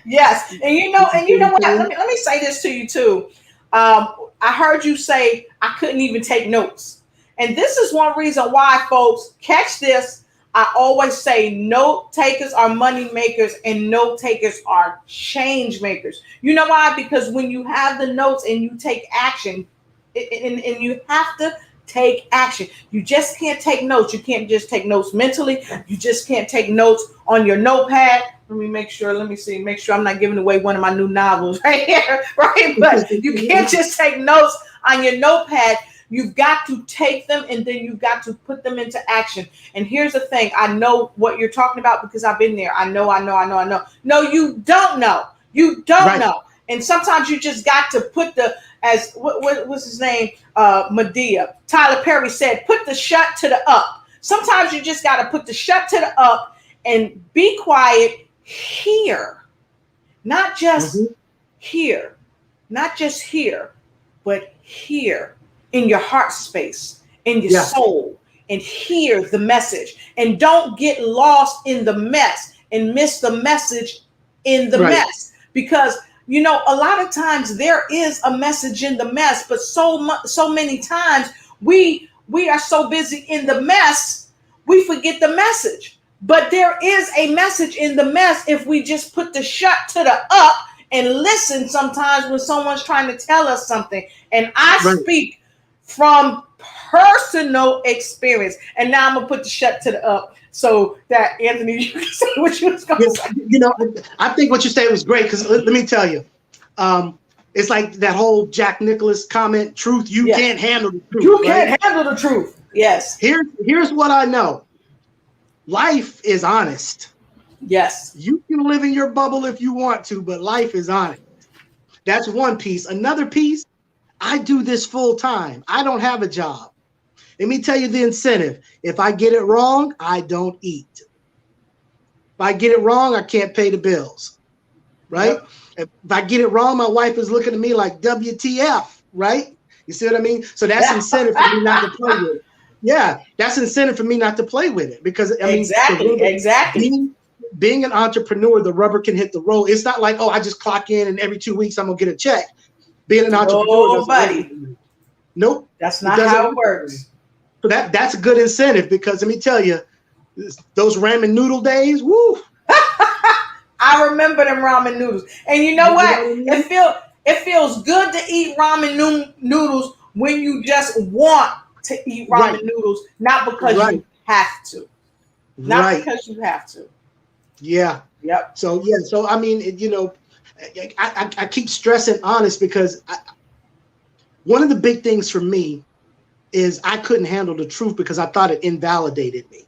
Yes. And you know what? Let me say this to you too. I heard you say, I couldn't even take notes. And this is one reason why, folks, catch this. I always say note takers are money makers and note takers are change makers. You know why? Because when you have the notes and you take action, and you have to take action. You just can't take notes. You can't just take notes mentally. You just can't take notes on your notepad. Make sure I'm not giving away one of my new novels right here, right? But you can't just take notes on your notepad. You've got to take them and then you've got to put them into action. And here's the thing. I know what you're talking about because I've been there. I know. No, you don't know. You don't know. And sometimes you just got to put what was his name? Medea. Tyler Perry said, put the shut to the up. Sometimes you just got to put the shut to the up and be quiet here. Not just here, not just here, but here in your heart space, in your soul, and hear the message. And don't get lost in the mess and miss the message in the mess. Because, you know, a lot of times there is a message in the mess, but so many times we are so busy in the mess, we forget the message. But there is a message in the mess if we just put the shut to the up and listen sometimes when someone's trying to tell us something. And I speak from personal experience. And now I'm going to put the shut to the up so that, Anthony, you can say what you was going to say. You know, I think what you said was great because let me tell you, it's like that whole Jack Nicklaus comment, truth, you can't handle the truth. You can't handle the truth. Yes. Here's what I know. Life is honest. Yes. You can live in your bubble if you want to, but life is honest. That's one piece. Another piece, I do this full time. I don't have a job. Let me tell you the incentive. If I get it wrong, I don't eat. If I get it wrong, I can't pay the bills, right? Yep. If I get it wrong, my wife is looking at me like WTF, right? You see what I mean? So that's incentive for me not to play with it. Yeah, that's incentive for me not to play with it because I mean, exactly. Being an entrepreneur, the rubber can hit the road. It's not like, oh, I just clock in and every 2 weeks I'm gonna get a check. Being an entrepreneur, nope, that's not how it works. So that's a good incentive because let me tell you, those ramen noodle days, woo. I remember them ramen noodles, and you know what? It feels good to eat ramen noodles when you just want to eat ramen noodles, not because you have to. Not because you have to. Yeah. Yep. So I mean, you know, I keep stressing honest because one of the big things for me is I couldn't handle the truth because I thought it invalidated me.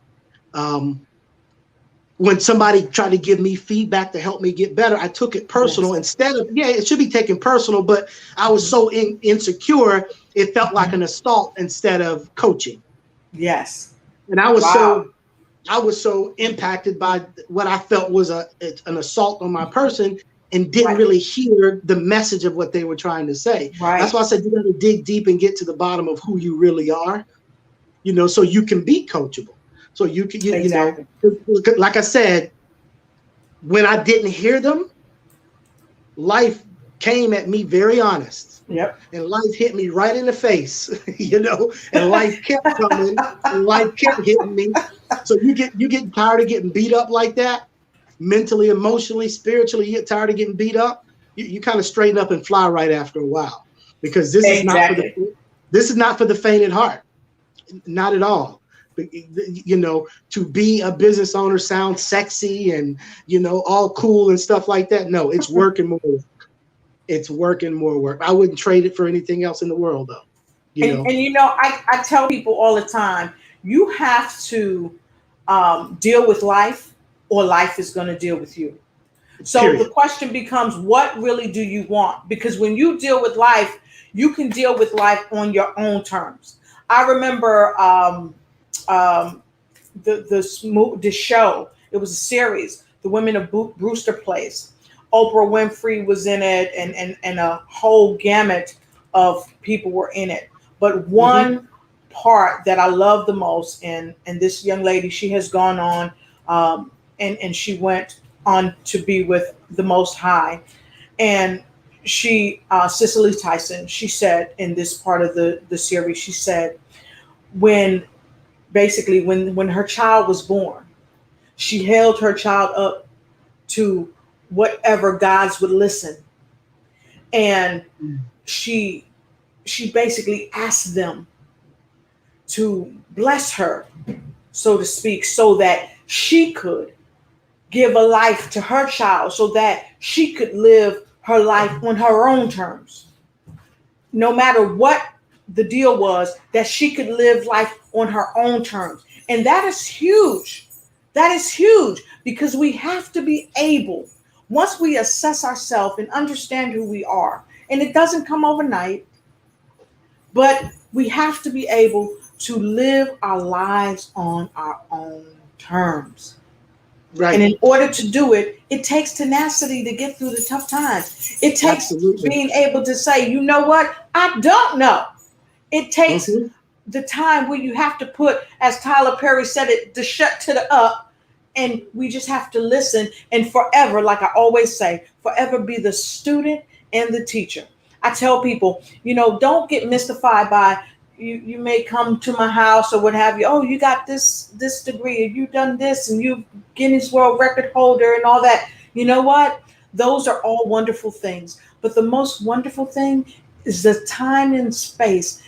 When somebody tried to give me feedback to help me get better, I took it personal instead of, it should be taken personal, but I was so insecure, it felt like an assault instead of coaching. Yes. And I was so impacted by what I felt was an assault on my person and didn't really hear the message of what they were trying to say. Right. That's why I said you got to dig deep and get to the bottom of who you really are, you know, so you can be coachable. So you can, you know, like I said, when I didn't hear them, life came at me very honest. Yep. And life hit me right in the face, you know, and life kept coming and life kept hitting me. So you get tired of getting beat up like that, mentally, emotionally, spiritually, you get tired of getting beat up. You kind of straighten up and fly right after a while, because this is not for the faint at heart, not at all. You know, to be a business owner sounds sexy and, you know, all cool and stuff like that. No, it's work and more work. It's work and more work. I wouldn't trade it for anything else in the world, though. And you know, I tell people all the time, you have to deal with life, or life is going to deal with you. So the question becomes, what really do you want? Because when you deal with life, you can deal with life on your own terms. I remember the show. It was a series, The Women of Brewster Place. Oprah Winfrey was in it, and a whole gamut of people were in it. But one part that I love the most, and this young lady, she has gone on, and she went on to be with the Most High. And she, Cicely Tyson, she said in this part of the series, she said, when her child was born, she held her child up to whatever gods would listen. And she basically asked them to bless her, so to speak, so that she could give a life to her child, so that she could live her life on her own terms. No matter what the deal was, that she could live life on her own terms. And that is huge. That is huge, because we have to be able, once we assess ourselves and understand who we are, and it doesn't come overnight, but we have to be able to live our lives on our own terms. Right. And in order to do it, it takes tenacity to get through the tough times. It takes Absolutely. being able to say, you know what, I don't know. It takes the time where you have to put, as Tyler Perry said it, the shut to the up, and we just have to listen and forever, like I always say, forever be the student and the teacher. I tell people, don't get mystified by you may come to my house or what have you. Oh, you got this degree, and you've done this, and you Guinness World Record holder and all that. You know what? Those are all wonderful things. But the most wonderful thing is the time and space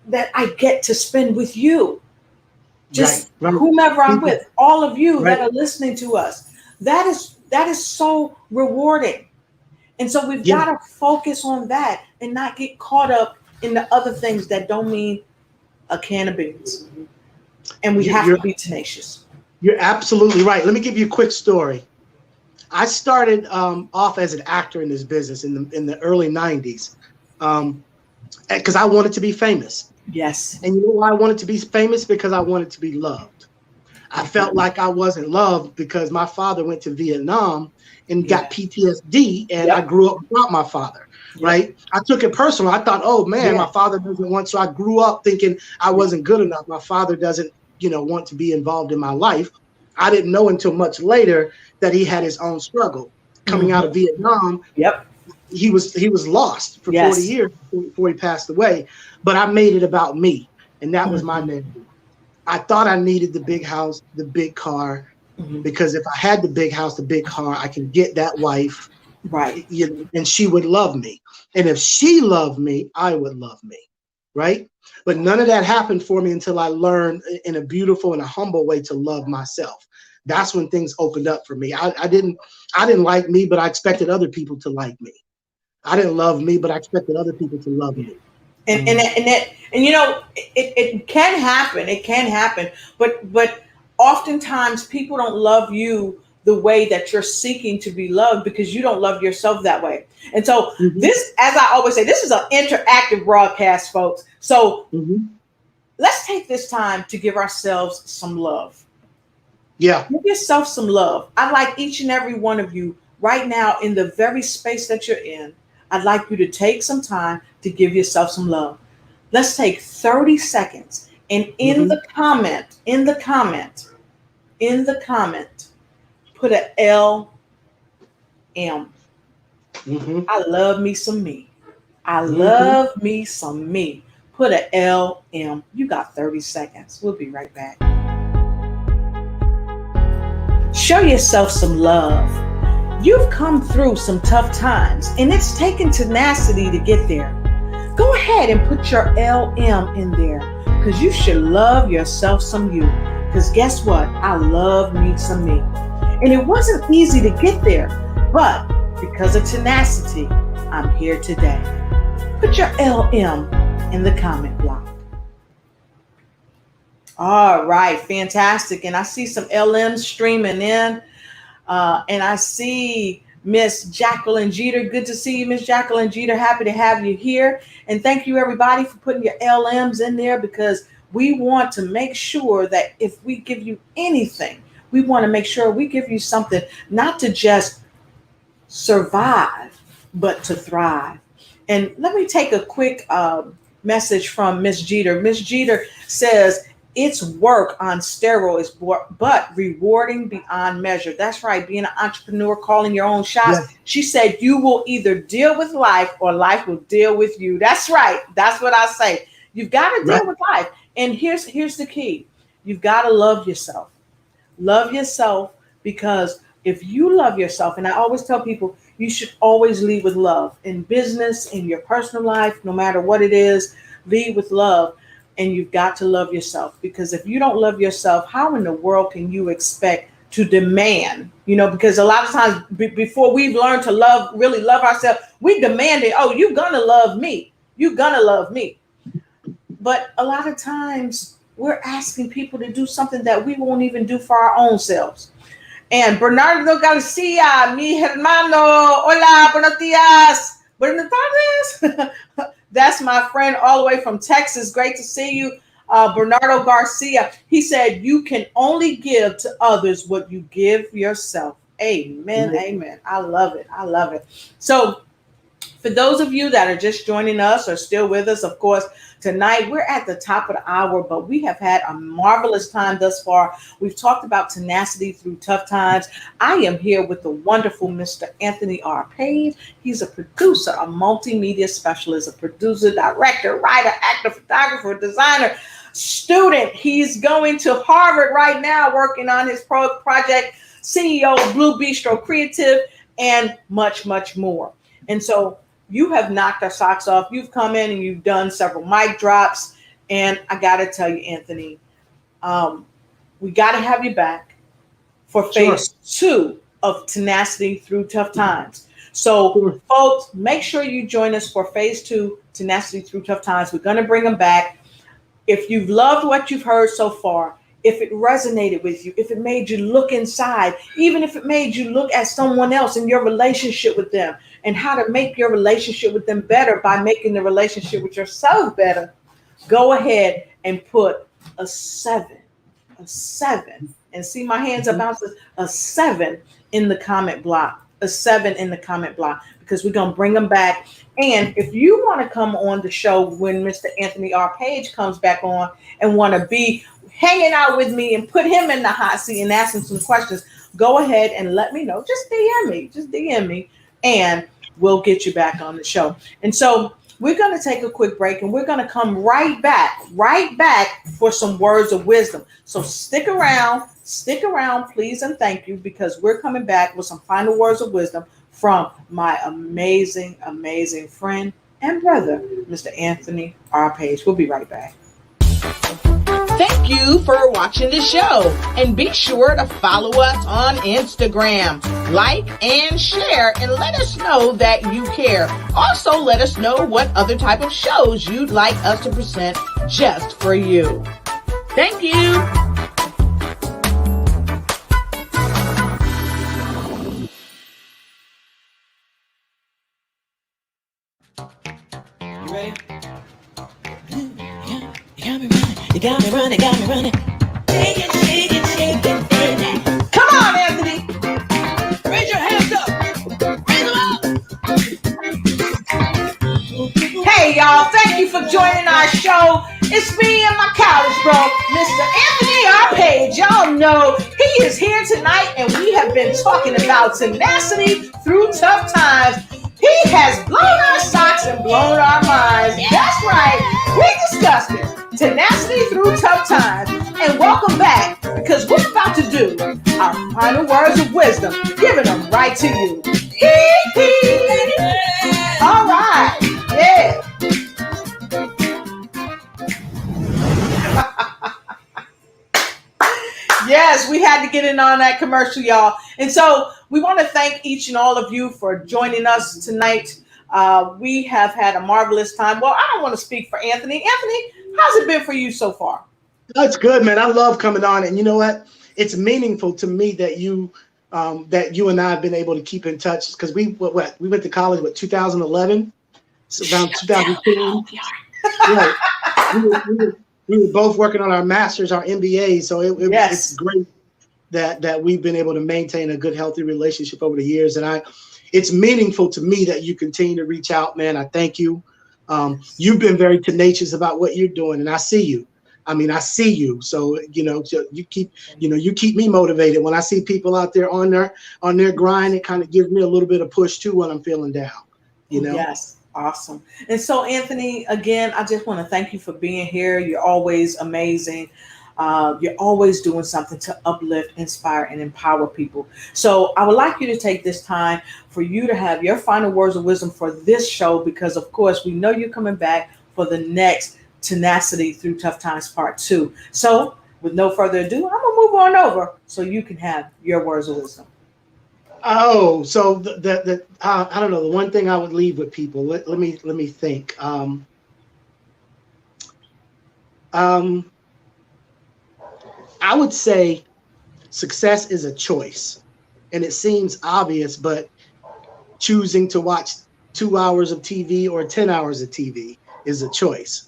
that I get to spend with you. Just right. whomever I'm with, all of you Right. that are listening to us. That is so rewarding. And so we've got to focus on that and not get caught up in the other things that don't mean a can of beans. And we have to be tenacious. You're absolutely right. Let me give you a quick story. I started off as an actor in this business in the early 90s because I wanted to be famous. Yes. And you know why I wanted to be famous? Because I wanted to be loved. I felt like I wasn't loved because my father went to Vietnam and got PTSD, and I grew up without my father, right? I took it personal. I thought, oh man, my father doesn't want, so I grew up thinking I wasn't good enough. My father doesn't, want to be involved in my life. I didn't know until much later that he had his own struggle coming out of Vietnam. Yep. He was lost for 40 years before he passed away, but I made it about me, and that was my narrative. I thought I needed the big house, the big car, because if I had the big house, the big car, I can get that wife, right? And she would love me. And if she loved me, I would love me, right? But none of that happened for me until I learned in a beautiful and a humble way to love myself. That's when things opened up for me. I didn't like me, but I expected other people to like me. I didn't love me, but I expected other people to love me. And it can happen. It can happen. But oftentimes people don't love you the way that you're seeking to be loved because you don't love yourself that way. And so this, as I always say, this is an interactive broadcast, folks. So let's take this time to give ourselves some love. Yeah. Give yourself some love. I'd like each and every one of you right now in the very space that you're in, I'd like you to take some time to give yourself some love. Let's take 30 seconds and in the comment, put a LM. I love me some me. I love me some me. Put a LM. You got 30 seconds. We'll be right back. Show yourself some love. You've come through some tough times, and it's taken tenacity to get there. Go ahead and put your LM in there, because you should love yourself some you. Because guess what? I love me some me. And it wasn't easy to get there, but because of tenacity, I'm here today. Put your LM in the comment block. All right, fantastic. And I see some LMs streaming in. And I see Miss Jacqueline Jeter. Good to see you, Miss Jacqueline Jeter. Happy to have you here. And thank you, everybody, for putting your LMs in there, because we want to make sure that if we give you anything, we want to make sure we give you something not to just survive, but to thrive. And let me take a quick message from Miss Jeter. Miss Jeter says, it's work on steroids, but rewarding beyond measure. That's right. Being an entrepreneur, calling your own shots. Yes. She said, you will either deal with life or life will deal with you. That's right. That's what I say. You've got to deal with life. And here's the key. You've got to love yourself. Love yourself, because if you love yourself, and I always tell people, you should always lead with love in business, in your personal life, no matter what it is, lead with love. And you've got to love yourself, because if you don't love yourself, how in the world can you expect to demand? Because a lot of times before we've learned to really love ourselves, we demanded, oh, you're going to love me. You're going to love me. But a lot of times we're asking people to do something that we won't even do for our own selves. And Bernardo Garcia, mi hermano. Hola, buenos días. Buenas tardes. That's my friend all the way from Texas. Great to see you, Bernardo Garcia. He said, you can only give to others what you give yourself. Amen. Mm-hmm. Amen. I love it. I love it. So for those of you that are just joining us or still with us, of course, tonight we're at the top of the hour, but we have had a marvelous time thus far. We've talked about tenacity through tough times. I am here with the wonderful Mr. Anthony R. Page. He's a producer, a multimedia specialist, a producer, director, writer, actor, photographer, designer, student. He's going to Harvard right now working on his project, CEO of Blue Bistro Creative, and much, much more. And so you have knocked our socks off. You've come in and you've done several mic drops. And I got to tell you, Anthony, we got to have you back for phase 2 of Tenacity Through Tough Times. So, folks, make sure you join us for phase 2, Tenacity Through Tough Times. We're going to bring them back. If you've loved what you've heard so far, if it resonated with you, if it made you look inside, even if it made you look at someone else in your relationship with them and how to make your relationship with them better by making the relationship with yourself better, go ahead and put a 7, and see my hands about a 7 in the comment block, a 7 in the comment block, because we're going to bring them back. And if you want to come on the show when Mr. Anthony R. Page comes back on and want to be hanging out with me and put him in the hot seat and ask him some questions, go ahead and let me know. Just DM me, and we'll get you back on the show. And so we're going to take a quick break, and we're going to come right back for some words of wisdom. So stick around, please, and thank you, because we're coming back with some final words of wisdom from my amazing, amazing friend and brother, Mr. Anthony R. Page. We'll be right back. Thank you for watching the show, and be sure to follow us on Instagram. Like and share, and let us know that you care. Also, let us know what other type of shows you'd like us to present just for you. Thank you. Ready? You got me running. Shake it. Come on, Anthony. Raise your hands up. Raise them up. Hey, y'all. Thank you for joining our show. It's me and my college bro, Mr. Anthony R. Page. Y'all know he is here tonight, and we have been talking about tenacity through tough times. He has blown our socks and blown our minds. That's right. We discussed it. Tenacity through tough times. And welcome back, because we're about to do our final words of wisdom, giving them right to you. All right. Yeah. Yes, we had to get in on that commercial, y'all. And so we want to thank each and all of you for joining us tonight. We have had a marvelous time. Well, I don't want to speak for Anthony. Anthony, how's it been for you so far? That's good, man. I love coming on, and you know what? It's meaningful to me that you and I have been able to keep in touch, because we went to college 2011, so around 2010. Right. We were both working on our masters, our MBAs, so it's great that we've been able to maintain a good, healthy relationship over the years. And it's meaningful to me that you continue to reach out, man. I thank you. You've been very tenacious about what you're doing, and I see you. I see you. So, you keep me motivated. When I see people out there on their grind, it kind of gives me a little bit of push too when I'm feeling down, Yes. Awesome. And so, Anthony, again, I just want to thank you for being here. You're always amazing. You're always doing something to uplift, inspire, and empower people. So I would like you to take this time for you to have your final words of wisdom for this show, because, of course, we know you're coming back for the next Tenacity Through Tough Times Part 2. So with no further ado, I'm going to move on over so you can have your words of wisdom. Oh, so I don't know. The one thing I would leave with people. Let me think. I would say success is a choice. And it seems obvious, but choosing to watch 2 hours of TV or 10 hours of TV is a choice.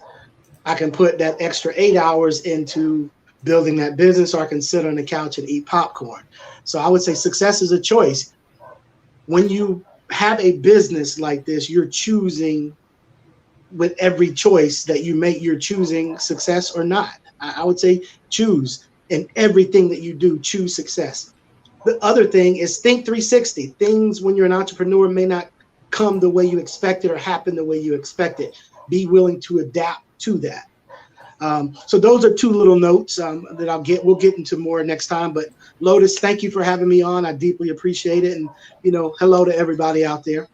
I can put that extra 8 hours into building that business, or I can sit on the couch and eat popcorn. So I would say success is a choice. When you have a business like this, you're choosing with every choice that you make, you're choosing success or not. I would say choose in everything that you do, choose success. The other thing is think 360. Things when you're an entrepreneur may not come the way you expected or happen the way you expected. Be willing to adapt to that. So those are two little notes that we'll get into more next time. But Lotus, thank you for having me on. I deeply appreciate it. And, hello to everybody out there.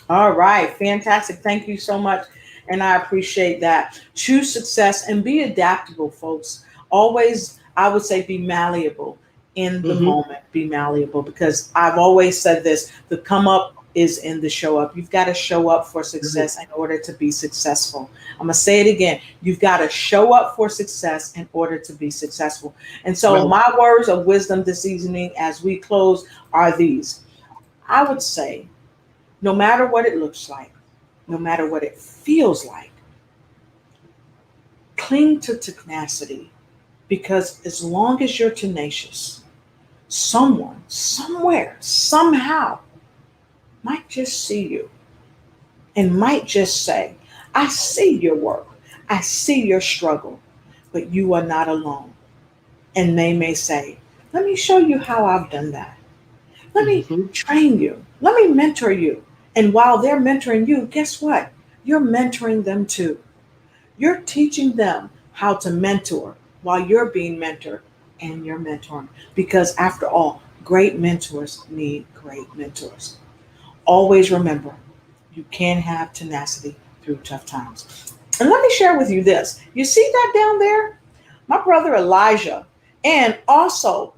All right. Fantastic. Thank you so much. And I appreciate that. Choose success and be adaptable, folks. Always, I would say, be malleable in the moment. Be malleable, because I've always said this, the come up is in the show up. You've got to show up for success in order to be successful. I'm going to say it again. You've got to show up for success in order to be successful. And so my words of wisdom this evening as we close are these. I would say, no matter what it looks like, no matter what it feels like, cling to tenacity, because as long as you're tenacious, someone, somewhere, somehow might just see you and might just say, I see your work. I see your struggle, but you are not alone. And they may say, let me show you how I've done that. Let me train you. Let me mentor you. And while they're mentoring you, guess what? You're mentoring them too. You're teaching them how to mentor while you're being mentored, and you're mentoring. Because after all, great mentors need great mentors. Always remember, you can have tenacity through tough times. And let me share with you this. You see that down there? My brother Elijah, and also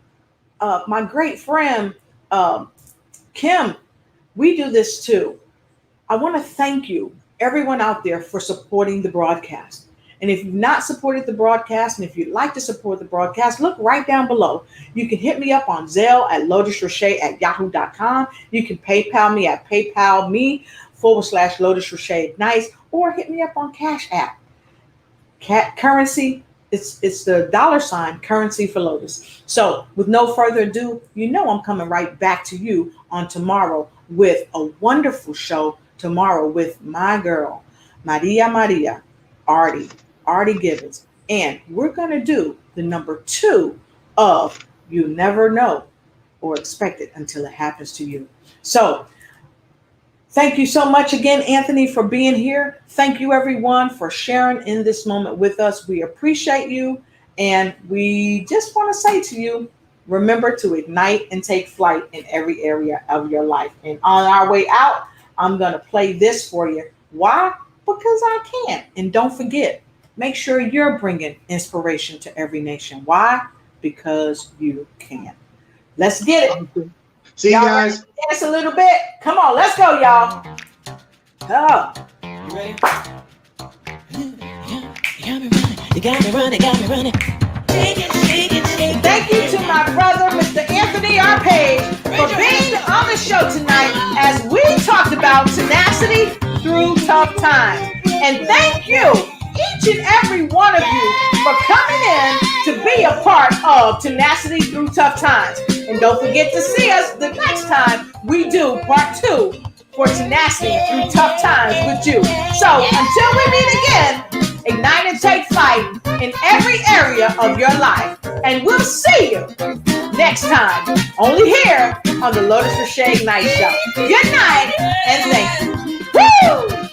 my great friend Kim, we do this too. I want to thank you, everyone out there, for supporting the broadcast. And if you've not supported the broadcast, and if you'd like to support the broadcast, look right down below. You can hit me up on Zelle at lotusroche@yahoo.com. You can PayPal me at PayPal.me/LotusRocheIgnite, or hit me up on Cash App. Currency, it's the $ currency for Lotus. So with no further ado, I'm coming right back to you on tomorrow with a wonderful show tomorrow with my girl, Maria Artie Gibbons. And we're going to do the number 2 of You Never Know or Expect It Until It Happens to You. So thank you so much again, Anthony, for being here. Thank you, everyone, for sharing in this moment with us. We appreciate you. And we just want to say to you, remember to ignite and take flight in every area of your life. And on our way out, I'm going to play this for you. Why? Because I can. And don't forget, make sure you're bringing inspiration to every nation. Why? Because you can. Let's get it. See you guys. Dance a little bit. Come on, let's go, y'all. Oh. You ready? You got me running. Shake it. Thank you to my brother, Mr. Anthony Arpage, for being on the show tonight as we talked about tenacity through tough times. And thank you, each and every one of you, for coming in to be a part of Tenacity Through Tough Times. And don't forget to see us the next time we do part 2 for Tenacity Through Tough Times with you. So until we meet again, ignite and take flight in every area of your life. And we'll see you next time, only here on the Lotus Roche Ignite Show. Good night, and thank you. Woo!